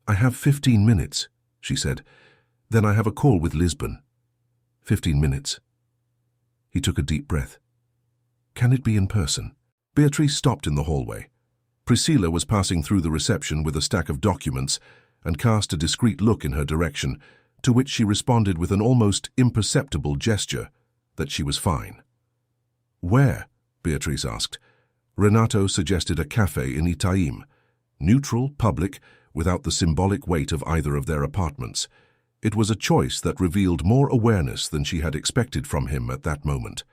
"I have 15 minutes, she said. "Then I have a call with Lisbon." 15 minutes. He took a deep breath. "Can it be in person?" Beatrice stopped in the hallway. Priscilla was passing through the reception with a stack of documents and cast a discreet look in her direction, to which she responded with an almost imperceptible gesture that she was fine. "Where?" Beatrice asked. Renato suggested a cafe in Itaim, neutral, public, without the symbolic weight of either of their apartments. It was a choice that revealed more awareness than she had expected from him at that moment.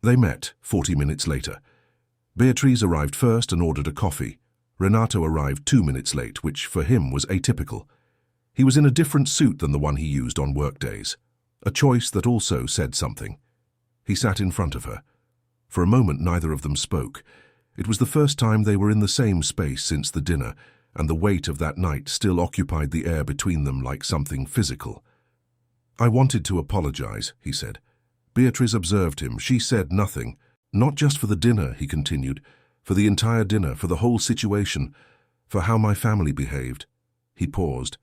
They met 40 minutes later. Beatrice arrived first and ordered a coffee. Renato arrived 2 minutes late, which for him was atypical. He was in a different suit than the one he used on workdays, a choice that also said something. He sat in front of her. For a moment neither of them spoke. It was the first time they were in the same space since the dinner, and the weight of that night still occupied the air between them like something physical. "I wanted to apologize," he said. Beatrice observed him. She said nothing. "Not just for the dinner," he continued, "for the entire dinner, for the whole situation, for how my family behaved." He paused.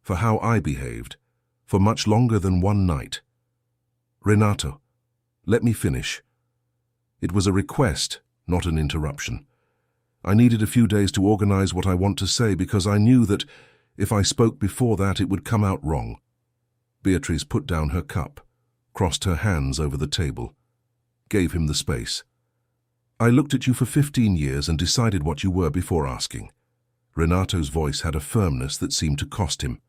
"For how I behaved, for much longer than one night." "Renato, let me finish." It was a request, not an interruption. "I needed a few days to organize what I want to say because I knew that if I spoke before that it would come out wrong." Beatrice put down her cup, crossed her hands over the table, gave him the space. "I looked at you for 15 years and decided what you were before asking." Renato's voice had a firmness that seemed to cost him.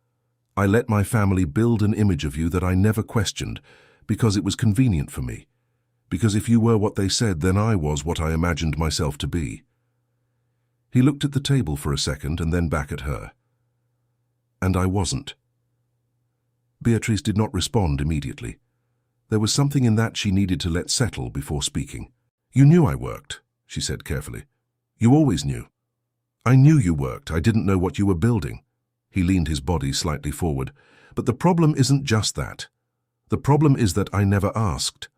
"I let my family build an image of you that I never questioned, because it was convenient for me. Because if you were what they said, then I was what I imagined myself to be." He looked at the table for a second and then back at her. "And I wasn't." Beatrice did not respond immediately. There was something in that she needed to let settle before speaking. "You knew I worked," she said carefully. "You always knew." "I knew you worked. I didn't know what you were building." He leaned his body slightly forward. "But the problem isn't just that. The problem is that I never asked.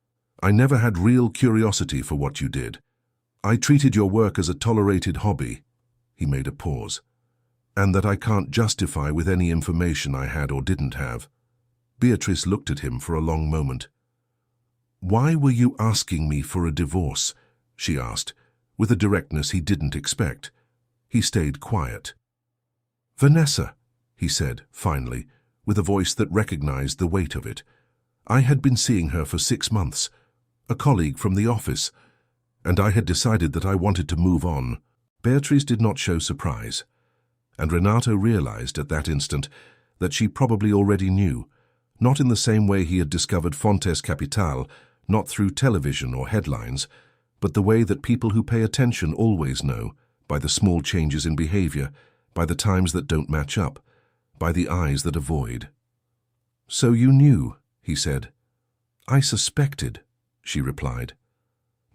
I never had real curiosity for what you did. I treated your work as a tolerated hobby." He made a pause. "And that I can't justify with any information I had or didn't have." Beatrice looked at him for a long moment. "Why were you asking me for a divorce?" she asked, with a directness he didn't expect. He stayed quiet. "Vanessa," he said, finally, with a voice that recognized the weight of it. "I had been seeing her for 6 months, a colleague from the office, and I had decided that I wanted to move on." Beatrice did not show surprise, and Renato realized at that instant that she probably already knew, not in the same way he had discovered Fontes Capital, not through television or headlines, but the way that people who pay attention always know, by the small changes in behavior, by the times that don't match up, by the eyes that avoid. "So you knew," he said. "I suspected," she replied.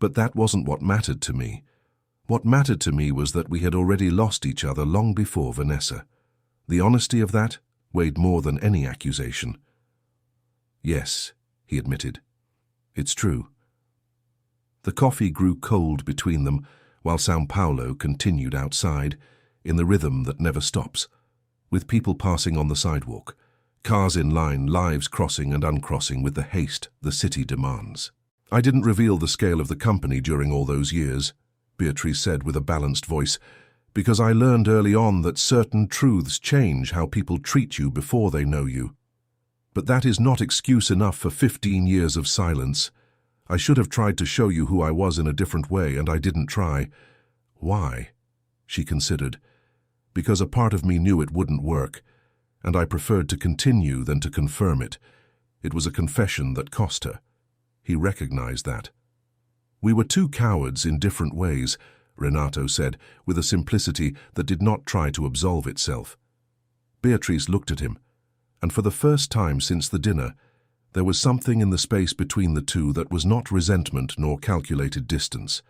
"But that wasn't what mattered to me. What mattered to me was that we had already lost each other long before Vanessa. The honesty of that weighed more than any accusation." "Yes," he admitted. "It's true." The coffee grew cold between them while São Paulo continued outside, in the rhythm that never stops, with people passing on the sidewalk, cars in line, lives crossing and uncrossing with the haste the city demands. "I didn't reveal the scale of the company during all those years," Beatrice said with a balanced voice, "because I learned early on that certain truths change how people treat you before they know you. But that is not excuse enough for 15 years of silence. I should have tried to show you who I was in a different way, and I didn't try." "Why?" she considered. "Because a part of me knew it wouldn't work, and I preferred to continue than to confirm it. It was a confession that cost her." He recognized that. "We were two cowards in different ways," Renato said, with a simplicity that did not try to absolve itself. Beatrice looked at him, and for the first time since the dinner, there was something in the space between the two that was not resentment nor calculated distance.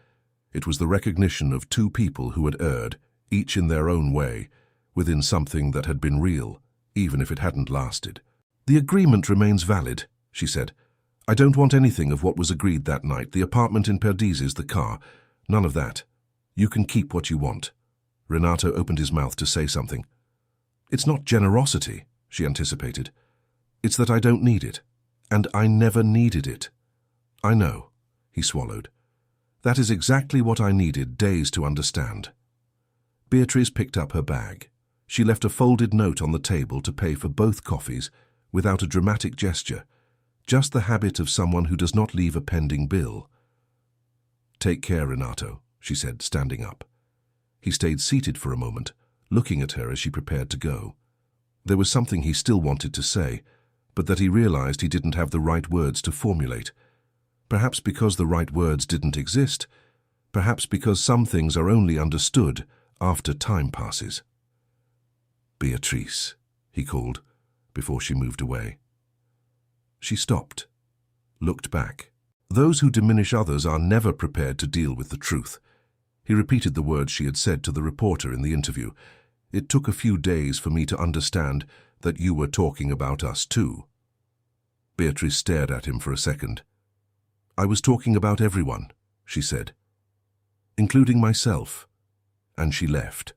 It was the recognition of two people who had erred, each in their own way, within something that had been real, even if it hadn't lasted. "The agreement remains valid," she said. "I don't want anything of what was agreed that night, the apartment in Perdizes, the car. None of that. You can keep what you want." Renato opened his mouth to say something. "It's not generosity," she anticipated. "It's that I don't need it. And I never needed it." "I know," he swallowed. "That is exactly what I needed days to understand." Beatrice picked up her bag. She left a folded note on the table to pay for both coffees without a dramatic gesture, just the habit of someone who does not leave a pending bill. "Take care, Renato," she said, standing up. He stayed seated for a moment, looking at her as she prepared to go. There was something he still wanted to say, but that he realized he didn't have the right words to formulate. Perhaps because the right words didn't exist. Perhaps because some things are only understood after time passes. "Beatrice," he called, before she moved away. She stopped, looked back. "Those who diminish others are never prepared to deal with the truth." He repeated the words she had said to the reporter in the interview. "It took a few days for me to understand that you were talking about us too." Beatrice stared at him for a second. "I was talking about everyone," she said, "including myself." And she left.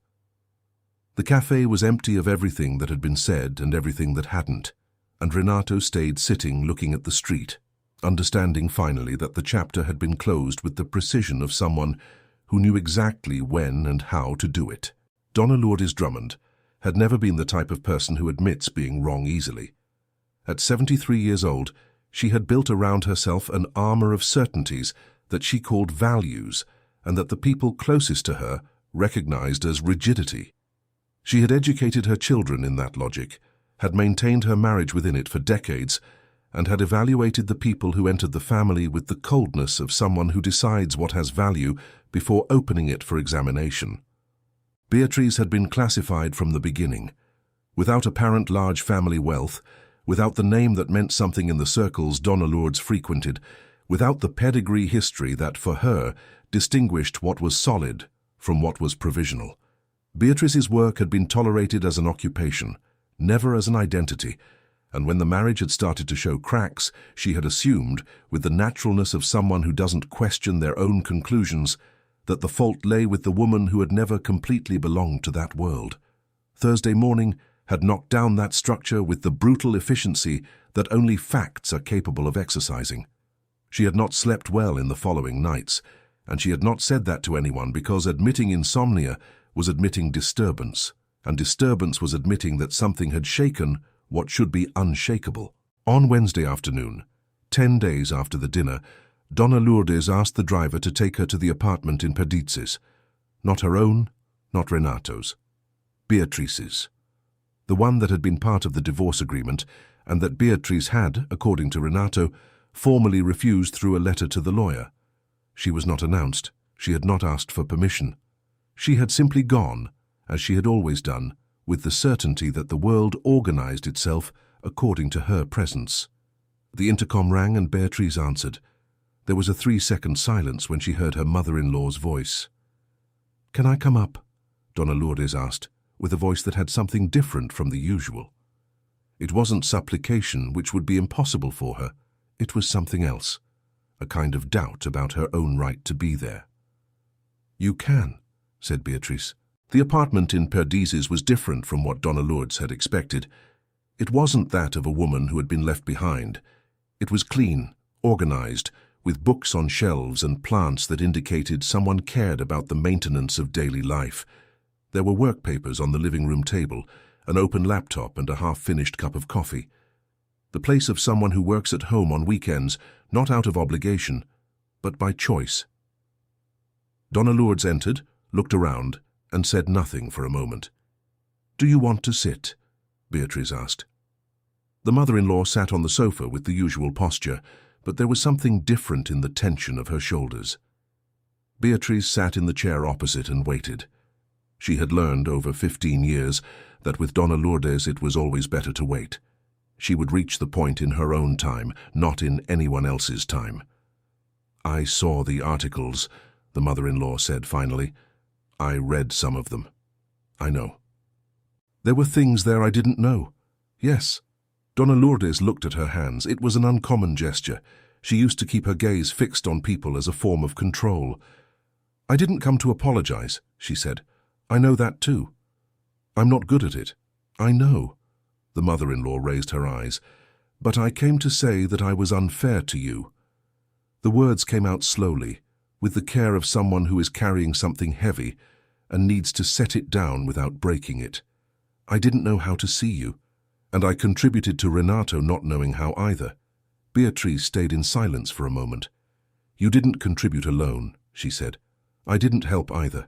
The cafe was empty of everything that had been said and everything that hadn't, and Renato stayed sitting looking at the street, understanding finally that the chapter had been closed with the precision of someone who knew exactly when and how to do it. Donna Lourdes Drummond had never been the type of person who admits being wrong easily. At 73 years old, she had built around herself an armor of certainties that she called values and that the people closest to her recognized as rigidity. She had educated her children in that logic, had maintained her marriage within it for decades, and had evaluated the people who entered the family with the coldness of someone who decides what has value before opening it for examination. Beatrice had been classified from the beginning. Without apparent large family wealth, without the name that meant something in the circles Donna Lourdes frequented, without the pedigree history that, for her, distinguished what was solid from what was provisional. Beatrice's work had been tolerated as an occupation, never as an identity, and when the marriage had started to show cracks, she had assumed, with the naturalness of someone who doesn't question their own conclusions, that the fault lay with the woman who had never completely belonged to that world. Thursday morning had knocked down that structure with the brutal efficiency that only facts are capable of exercising. She had not slept well in the following nights, and she had not said that to anyone because admitting insomnia was admitting disturbance, and disturbance was admitting that something had shaken what should be unshakable. On Wednesday afternoon, 10 days after the dinner, Donna Lourdes asked the driver to take her to the apartment in Perdizes. Not her own, not Renato's. Beatrice's. The one that had been part of the divorce agreement, and that Beatrice had, according to Renato, formally refused through a letter to the lawyer. She was not announced. She had not asked for permission. She had simply gone, as she had always done, with the certainty that the world organized itself according to her presence. The intercom rang and Beatrice answered. There was a 3-second silence when she heard her mother-in-law's voice. "Can I come up?" Donna Lourdes asked, with a voice that had something different from the usual. It wasn't supplication, which would be impossible for her. It was something else, a kind of doubt about her own right to be there. "You can," said Beatrice. The apartment in Perdizes was different from what Donna Lourdes had expected. It wasn't that of a woman who had been left behind. It was clean, organized, with books on shelves and plants that indicated someone cared about the maintenance of daily life. There were work papers on the living room table, an open laptop and a half-finished cup of coffee. The place of someone who works at home on weekends, not out of obligation, but by choice. Donna Lourdes entered, looked around, and said nothing for a moment. "Do you want to sit?" Beatrice asked. The mother-in-law sat on the sofa with the usual posture, but there was something different in the tension of her shoulders. Beatrice sat in the chair opposite and waited. She had learned over 15 years that with Donna Lourdes it was always better to wait. She would reach the point in her own time, not in anyone else's time. "I saw the articles," the mother-in-law said finally. "I read some of them. I know. There were things there I didn't know. Yes." Donna Lourdes looked at her hands. It was an uncommon gesture. She used to keep her gaze fixed on people as a form of control. "I didn't come to apologize," she said. "I know that too. I'm not good at it. I know." The mother-in-law raised her eyes. "But I came to say that I was unfair to you." The words came out slowly, with the care of someone who is carrying something heavy and needs to set it down without breaking it. "I didn't know how to see you, and I contributed to Renato not knowing how either." Beatrice stayed in silence for a moment. "You didn't contribute alone," she said. "I didn't help either.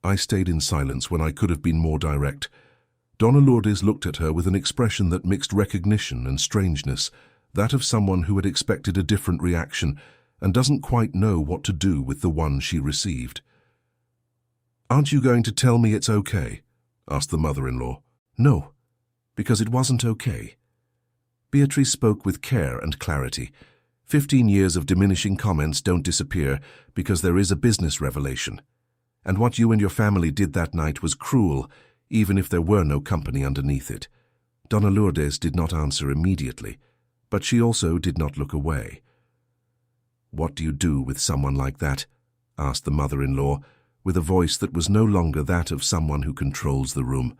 I stayed in silence when I could have been more direct." Donna Lourdes looked at her with an expression that mixed recognition and strangeness, that of someone who had expected a different reaction and doesn't quite know what to do with the one she received. "Aren't you going to tell me it's okay?" asked the mother-in-law. "No, because it wasn't okay." Beatrice spoke with care and clarity. 15 years of diminishing comments don't disappear because there is a business revelation. And what you and your family did that night was cruel, even if there were no company underneath it. Donna Lourdes did not answer immediately, but she also did not look away. "What do you do with someone like that?" asked the mother-in-law, with a voice that was no longer that of someone who controls the room.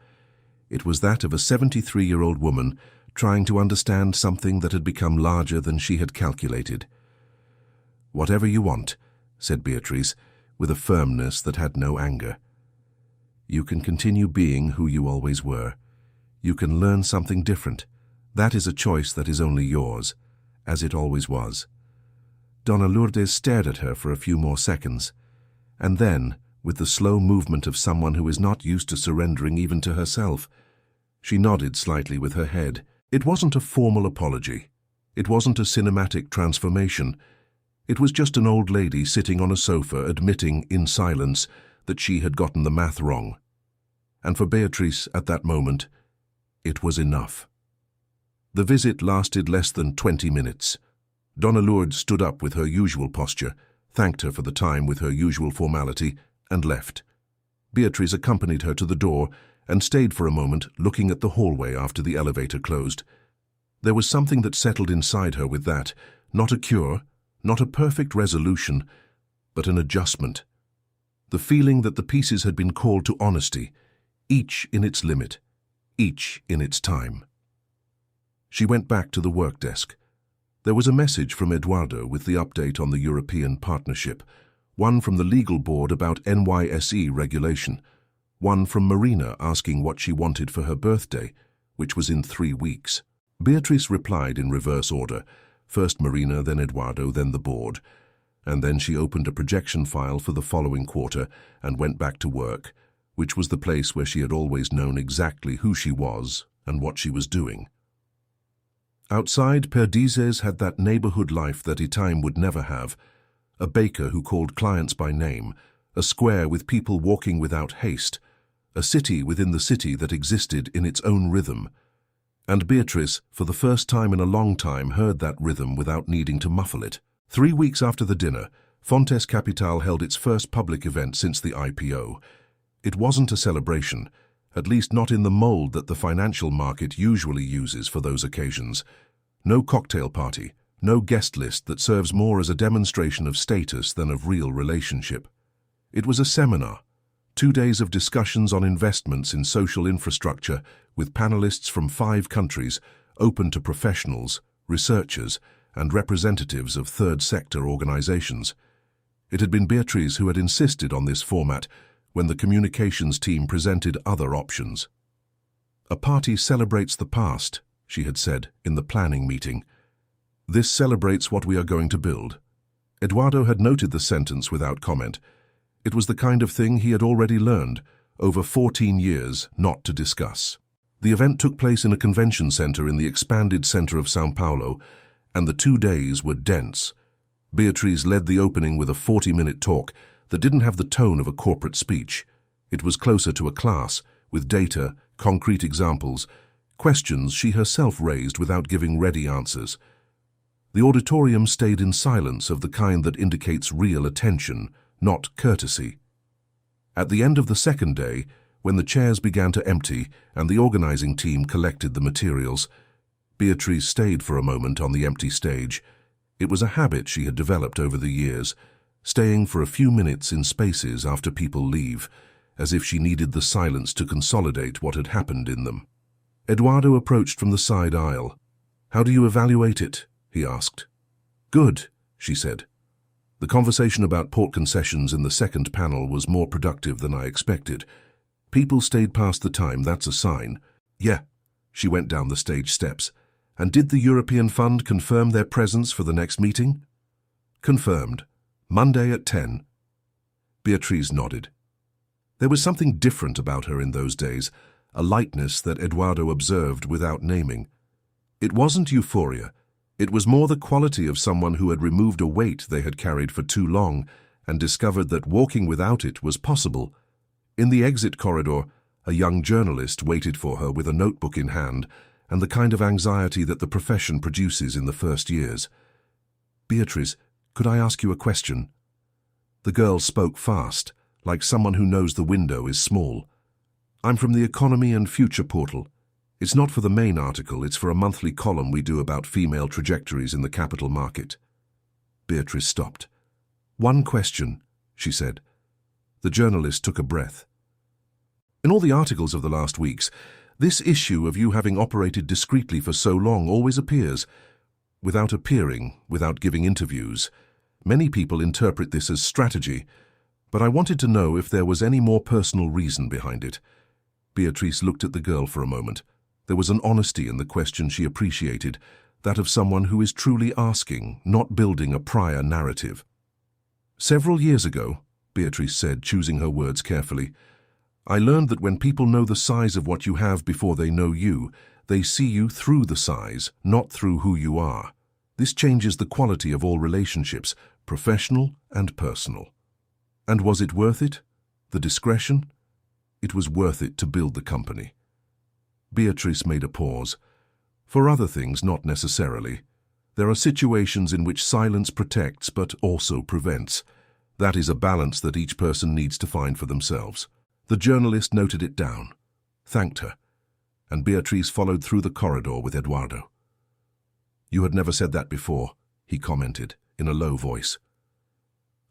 It was that of a 73-year-old woman trying to understand something that had become larger than she had calculated. "Whatever you want," said Beatrice, with a firmness that had no anger. "You can continue being who you always were. You can learn something different. That is a choice that is only yours, as it always was." Donna Lourdes stared at her for a few more seconds, and then, with the slow movement of someone who is not used to surrendering even to herself, she nodded slightly with her head. It wasn't a formal apology. It wasn't a cinematic transformation. It was just an old lady sitting on a sofa admitting, in silence, that she had gotten the math wrong. And for Beatrice, at that moment, it was enough. The visit lasted less than 20 minutes. Donna Lourdes stood up with her usual posture, thanked her for the time with her usual formality, and left. Beatrice accompanied her to the door and stayed for a moment looking at the hallway after the elevator closed. There was something that settled inside her with that, not a cure, not a perfect resolution, but an adjustment. The feeling that the pieces had been called to honesty, each in its limit, each in its time. She went back to the work desk. There was a message from Eduardo with the update on the European partnership, one from the legal board about NYSE regulation, one from Marina asking what she wanted for her birthday, which was in 3 weeks. Beatrice replied in reverse order, first Marina, then Eduardo, then the board, and then she opened a projection file for the following quarter and went back to work, which was the place where she had always known exactly who she was and what she was doing. Outside, Perdizes had that neighborhood life that Itaim would never have, a baker who called clients by name, a square with people walking without haste, a city within the city that existed in its own rhythm. And Beatrice, for the first time in a long time, heard that rhythm without needing to muffle it. 3 weeks after the dinner, Fontes Capital held its first public event since the IPO. It wasn't a celebration, at least not in the mold that the financial market usually uses for those occasions. No cocktail party, no guest list that serves more as a demonstration of status than of real relationship. It was a seminar, 2 days of discussions on investments in social infrastructure with panelists from 5 countries, open to professionals, researchers, and representatives of third sector organizations. It had been Beatrice who had insisted on this format when the communications team presented other options. "A party celebrates the past," she had said in the planning meeting. "This celebrates what we are going to build." Eduardo had noted the sentence without comment. It was the kind of thing he had already learned, over 14 years, not to discuss. The event took place in a convention center in the expanded center of São Paulo, and the 2 days were dense. Beatrice led the opening with a 40-minute talk that didn't have the tone of a corporate speech. It was closer to a class, with data, concrete examples, questions she herself raised without giving ready answers. The auditorium stayed in silence of the kind that indicates real attention, not courtesy. At the end of the second day, when the chairs began to empty and the organizing team collected the materials, Beatrice stayed for a moment on the empty stage. It was a habit she had developed over the years, staying for a few minutes in spaces after people leave, as if she needed the silence to consolidate what had happened in them. Eduardo approached from the side aisle. "How do you evaluate it?" he asked. "Good," she said. The conversation about port concessions in the second panel was more productive than I expected. People stayed past the time, that's a sign. "Yeah," she went down the stage steps. "And did the European Fund confirm their presence for the next meeting?" "Confirmed. Monday at 10. Beatrice nodded. There was something different about her in those days, a lightness that Eduardo observed without naming. It wasn't euphoria. It was more the quality of someone who had removed a weight they had carried for too long and discovered that walking without it was possible. In the exit corridor, a young journalist waited for her with a notebook in hand and the kind of anxiety that the profession produces in the first years. "Beatrice, could I ask you a question?" The girl spoke fast, like someone who knows the window is small. "I'm from the Economy and Future portal. It's not for the main article, it's for a monthly column we do about female trajectories in the capital market." Beatrice stopped. "One question," she said. The journalist took a breath. "In all the articles of the last weeks, this issue of you having operated discreetly for so long always appears. Without appearing, without giving interviews. Many people interpret this as strategy, but I wanted to know if there was any more personal reason behind it." Beatrice looked at the girl for a moment. There was an honesty in the question she appreciated, that of someone who is truly asking, not building a prior narrative. "Several years ago," Beatrice said, choosing her words carefully, "I learned that when people know the size of what you have before they know you, they see you through the size, not through who you are. This changes the quality of all relationships, professional and personal." And was it worth it? The discretion? It was worth it to build the company. Beatrice made a pause. For other things, not necessarily. There are situations in which silence protects but also prevents. That is a balance that each person needs to find for themselves. The journalist noted it down, thanked her, and Beatrice followed through the corridor with Eduardo. "You had never said that before," he commented, in a low voice.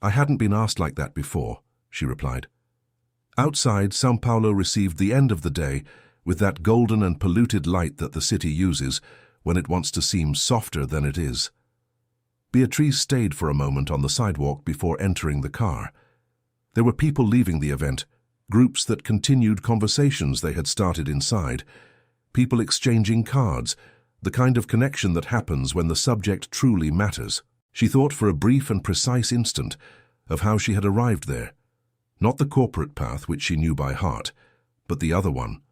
"I hadn't been asked like that before," she replied. Outside, São Paulo received the end of the day with that golden and polluted light that the city uses when it wants to seem softer than it is. Beatrice stayed for a moment on the sidewalk before entering the car. There were people leaving the event, groups that continued conversations they had started inside, people exchanging cards, the kind of connection that happens when the subject truly matters. She thought for a brief and precise instant of how she had arrived there. Not the corporate path which she knew by heart, but the other one.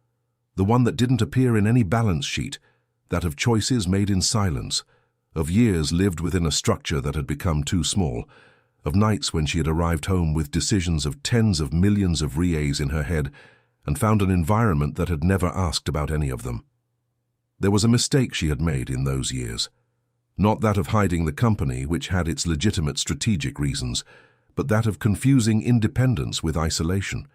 The one that didn't appear in any balance sheet, that of choices made in silence, of years lived within a structure that had become too small, of nights when she had arrived home with decisions of tens of millions of reais in her head and found an environment that had never asked about any of them. There was a mistake she had made in those years. Not that of hiding the company, which had its legitimate strategic reasons, but that of confusing independence with isolation.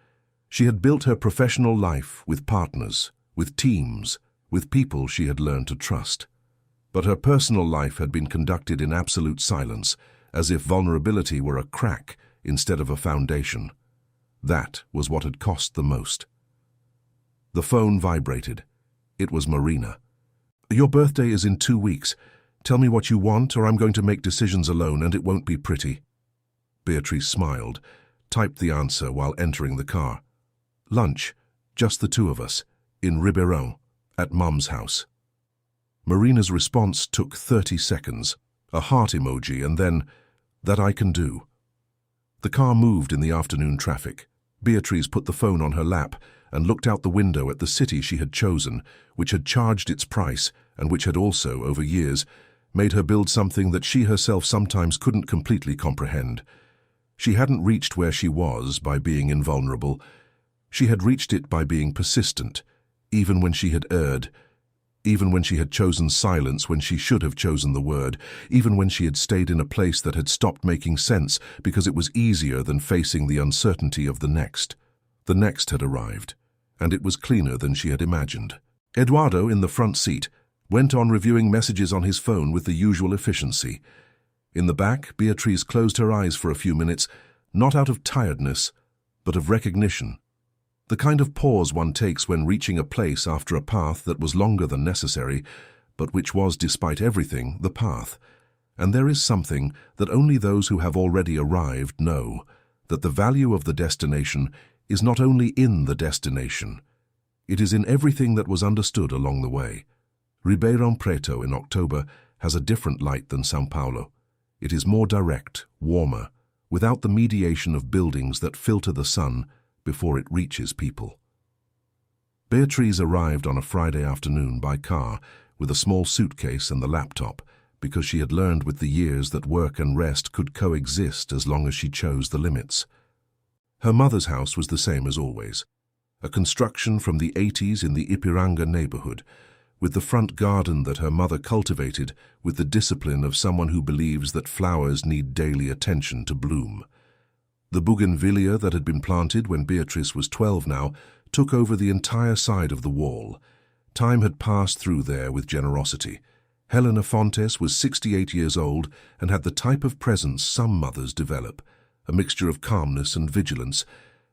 She had built her professional life with partners, with teams, with people she had learned to trust. But her personal life had been conducted in absolute silence, as if vulnerability were a crack instead of a foundation. That was what had cost the most. The phone vibrated. It was Marina. "Your birthday is in 2 weeks. Tell me what you want, or I'm going to make decisions alone, and it won't be pretty." Beatrice smiled, typed the answer while entering the car. "Lunch, just the two of us, in Ribeirão, at Mum's house." Marina's response took 30 seconds, a heart emoji, and then, "That I can do." The car moved in the afternoon traffic. Beatrice put the phone on her lap and looked out the window at the city she had chosen, which had charged its price and which had also, over years, made her build something that she herself sometimes couldn't completely comprehend. She hadn't reached where she was by being invulnerable. She had reached it by being persistent, even when she had erred, even when she had chosen silence when she should have chosen the word, even when she had stayed in a place that had stopped making sense because it was easier than facing the uncertainty of the next. The next had arrived, and it was cleaner than she had imagined. Eduardo, in the front seat, went on reviewing messages on his phone with the usual efficiency. In the back, Beatrice closed her eyes for a few minutes, not out of tiredness, but of recognition. The kind of pause one takes when reaching a place after a path that was longer than necessary, but which was, despite everything, the path. And there is something that only those who have already arrived know, that the value of the destination is not only in the destination. It is in everything that was understood along the way. Ribeirão Preto in October has a different light than São Paulo. It is more direct, warmer, without the mediation of buildings that filter the sun before it reaches people. Beatrice arrived on a Friday afternoon by car with a small suitcase and the laptop because she had learned with the years that work and rest could coexist as long as she chose the limits. Her mother's house was the same as always, a construction from the 80s in the Ipiranga neighborhood, with the front garden that her mother cultivated with the discipline of someone who believes that flowers need daily attention to bloom. The bougainvillea that had been planted when Beatrice was 12 now took over the entire side of the wall. Time had passed through there with generosity. Helena Fontes was 68 years old and had the type of presence some mothers develop, a mixture of calmness and vigilance,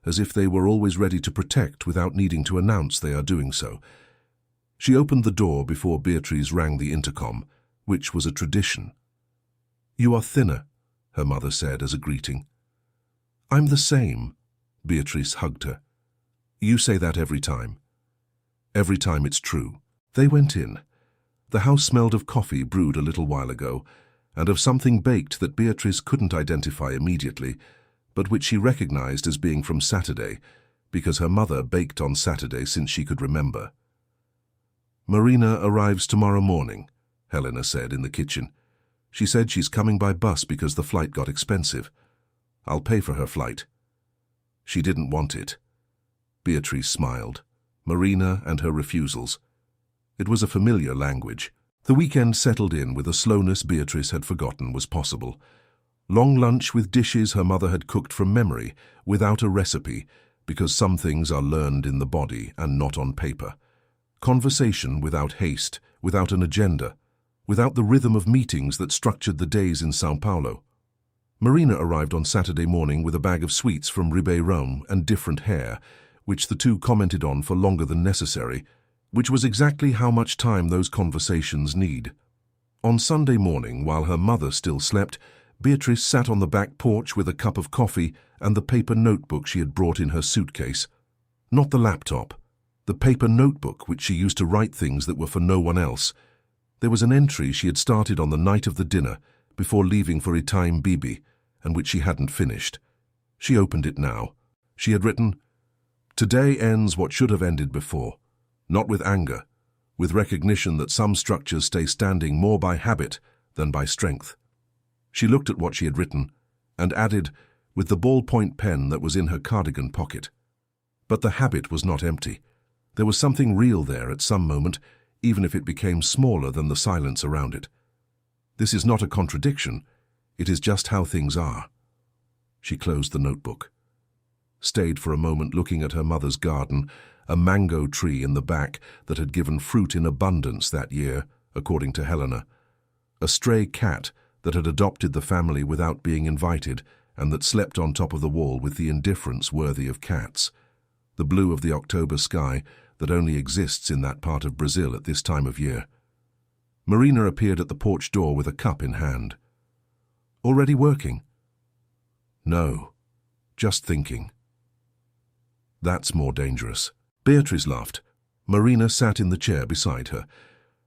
as if they were always ready to protect without needing to announce they are doing so. She opened the door before Beatrice rang the intercom, which was a tradition. "You are thinner," her mother said as a greeting. "I'm the same," Beatrice hugged her. "You say that every time." "Every time it's true." They went in. The house smelled of coffee brewed a little while ago, and of something baked that Beatrice couldn't identify immediately, but which she recognized as being from Saturday, because her mother baked on Saturday since she could remember. "Marina arrives tomorrow morning," Helena said in the kitchen. "She said she's coming by bus because the flight got expensive. I'll pay for her flight." She didn't want it. Beatrice smiled. Marina and her refusals. It was a familiar language. The weekend settled in with a slowness Beatrice had forgotten was possible. Long lunch with dishes her mother had cooked from memory, without a recipe, because some things are learned in the body and not on paper. Conversation without haste, without an agenda, without the rhythm of meetings that structured the days in São Paulo. Marina arrived on Saturday morning with a bag of sweets from Ribeirão and different hair, which the two commented on for longer than necessary, which was exactly how much time those conversations need. On Sunday morning, while her mother still slept, Beatrice sat on the back porch with a cup of coffee and the paper notebook she had brought in her suitcase. Not the laptop, the paper notebook which she used to write things that were for no one else. There was an entry she had started on the night of the dinner, before leaving for Itaim Bibi, and which she hadn't finished. She opened it now. She had written, "Today ends what should have ended before, not with anger, with recognition that some structures stay standing more by habit than by strength." She looked at what she had written and added, with the ballpoint pen that was in her cardigan pocket. But the habit was not empty. There was something real there at some moment, even if it became smaller than the silence around it. This is not a contradiction. It is just how things are. She closed the notebook, stayed for a moment looking at her mother's garden, a mango tree in the back that had given fruit in abundance that year, according to Helena, a stray cat that had adopted the family without being invited and that slept on top of the wall with the indifference worthy of cats, the blue of the October sky that only exists in that part of Brazil at this time of year. Marina appeared at the porch door with a cup in hand. "Already working?" "No, just thinking." "That's more dangerous." Beatrice laughed. Marina sat in the chair beside her.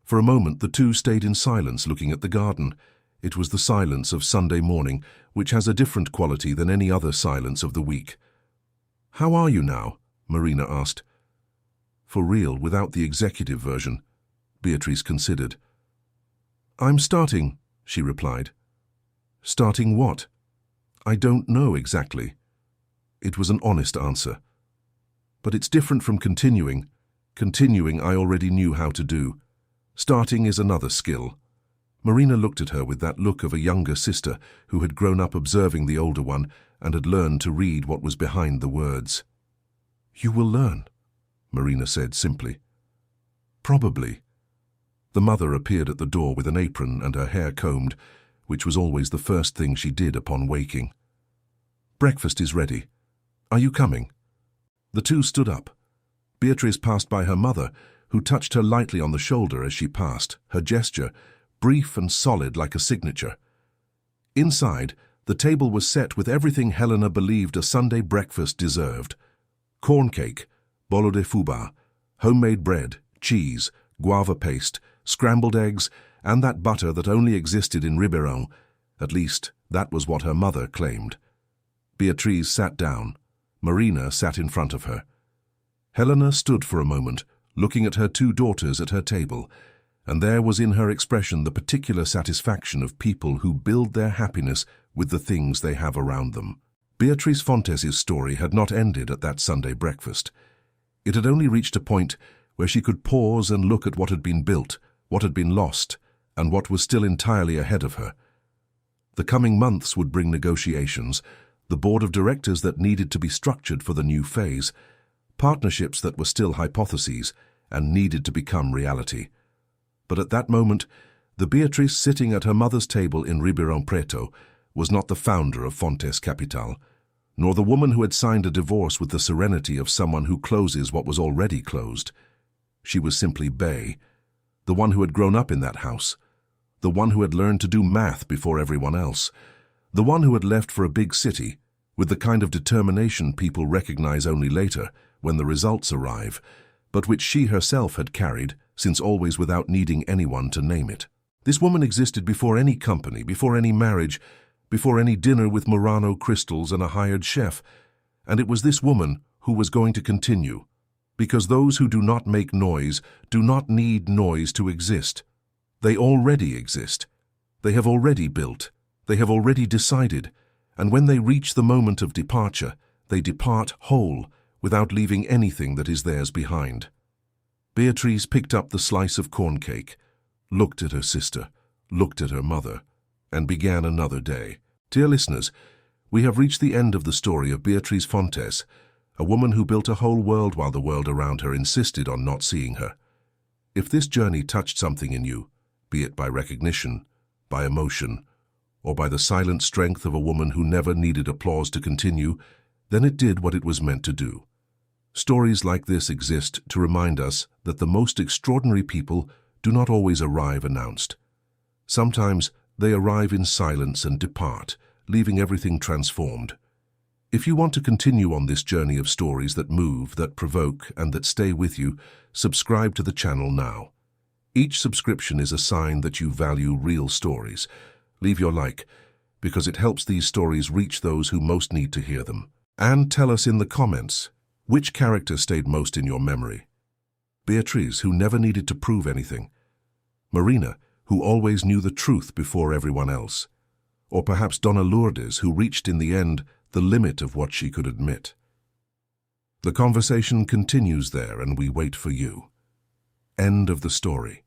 For a moment the two stayed in silence looking at the garden. It was the silence of Sunday morning, which has a different quality than any other silence of the week. "How are you now?" Marina asked. "For real, without the executive version," Beatrice considered. "I'm starting," she replied. "Starting what?" "I don't know exactly." It was an honest answer. "But it's different from continuing. Continuing I already knew how to do. Starting is another skill." Marina looked at her with that look of a younger sister who had grown up observing the older one and had learned to read what was behind the words. "You will learn," Marina said simply. "Probably." The mother appeared at the door with an apron and her hair combed, which was always the first thing she did upon waking. "Breakfast is ready. Are you coming?" The two stood up. Beatrice passed by her mother, who touched her lightly on the shoulder as she passed, her gesture brief and solid like a signature. Inside, the table was set with everything Helena believed a Sunday breakfast deserved. Corn cake, bolo de fubá, homemade bread, cheese, guava paste, scrambled eggs, and that butter that only existed in Ribeirão. At least, that was what her mother claimed. Beatrice sat down. Marina sat in front of her. Helena stood for a moment, looking at her two daughters at her table, and there was in her expression the particular satisfaction of people who build their happiness with the things they have around them. Beatrice Fontes's story had not ended at that Sunday breakfast. It had only reached a point where she could pause and look at what had been built, what had been lost, and what was still entirely ahead of her. The coming months would bring negotiations, the board of directors that needed to be structured for the new phase, partnerships that were still hypotheses and needed to become reality. But at that moment, the Beatrice sitting at her mother's table in Ribeirão Preto was not the founder of Fontes Capital, nor the woman who had signed a divorce with the serenity of someone who closes what was already closed. She was simply Bay, the one who had grown up in that house, the one who had learned to do math before everyone else, the one who had left for a big city, with the kind of determination people recognize only later, when the results arrive, but which she herself had carried, since always without needing anyone to name it. This woman existed before any company, before any marriage, before any dinner with Murano crystals and a hired chef, and it was this woman who was going to continue, because those who do not make noise do not need noise to exist. They already exist. They have already built. They have already decided, and when they reach the moment of departure, they depart whole, without leaving anything that is theirs behind. Beatrice picked up the slice of corn cake, looked at her sister, looked at her mother, and began another day. Dear listeners, we have reached the end of the story of Beatrice Fontes, a woman who built a whole world while the world around her insisted on not seeing her. If this journey touched something in you, be it by recognition, by emotion, or by the silent strength of a woman who never needed applause to continue, then it did what it was meant to do. Stories like this exist to remind us that the most extraordinary people do not always arrive announced. Sometimes they arrive in silence and depart, leaving everything transformed. If you want to continue on this journey of stories that move, that provoke, and that stay with you, subscribe to the channel now. Each subscription is a sign that you value real stories. Leave your like, because it helps these stories reach those who most need to hear them. And tell us in the comments, which character stayed most in your memory? Beatrice, who never needed to prove anything. Marina, who always knew the truth before everyone else. Or perhaps Donna Lourdes, who reached in the end the limit of what she could admit. The conversation continues there, and we wait for you. End of the story.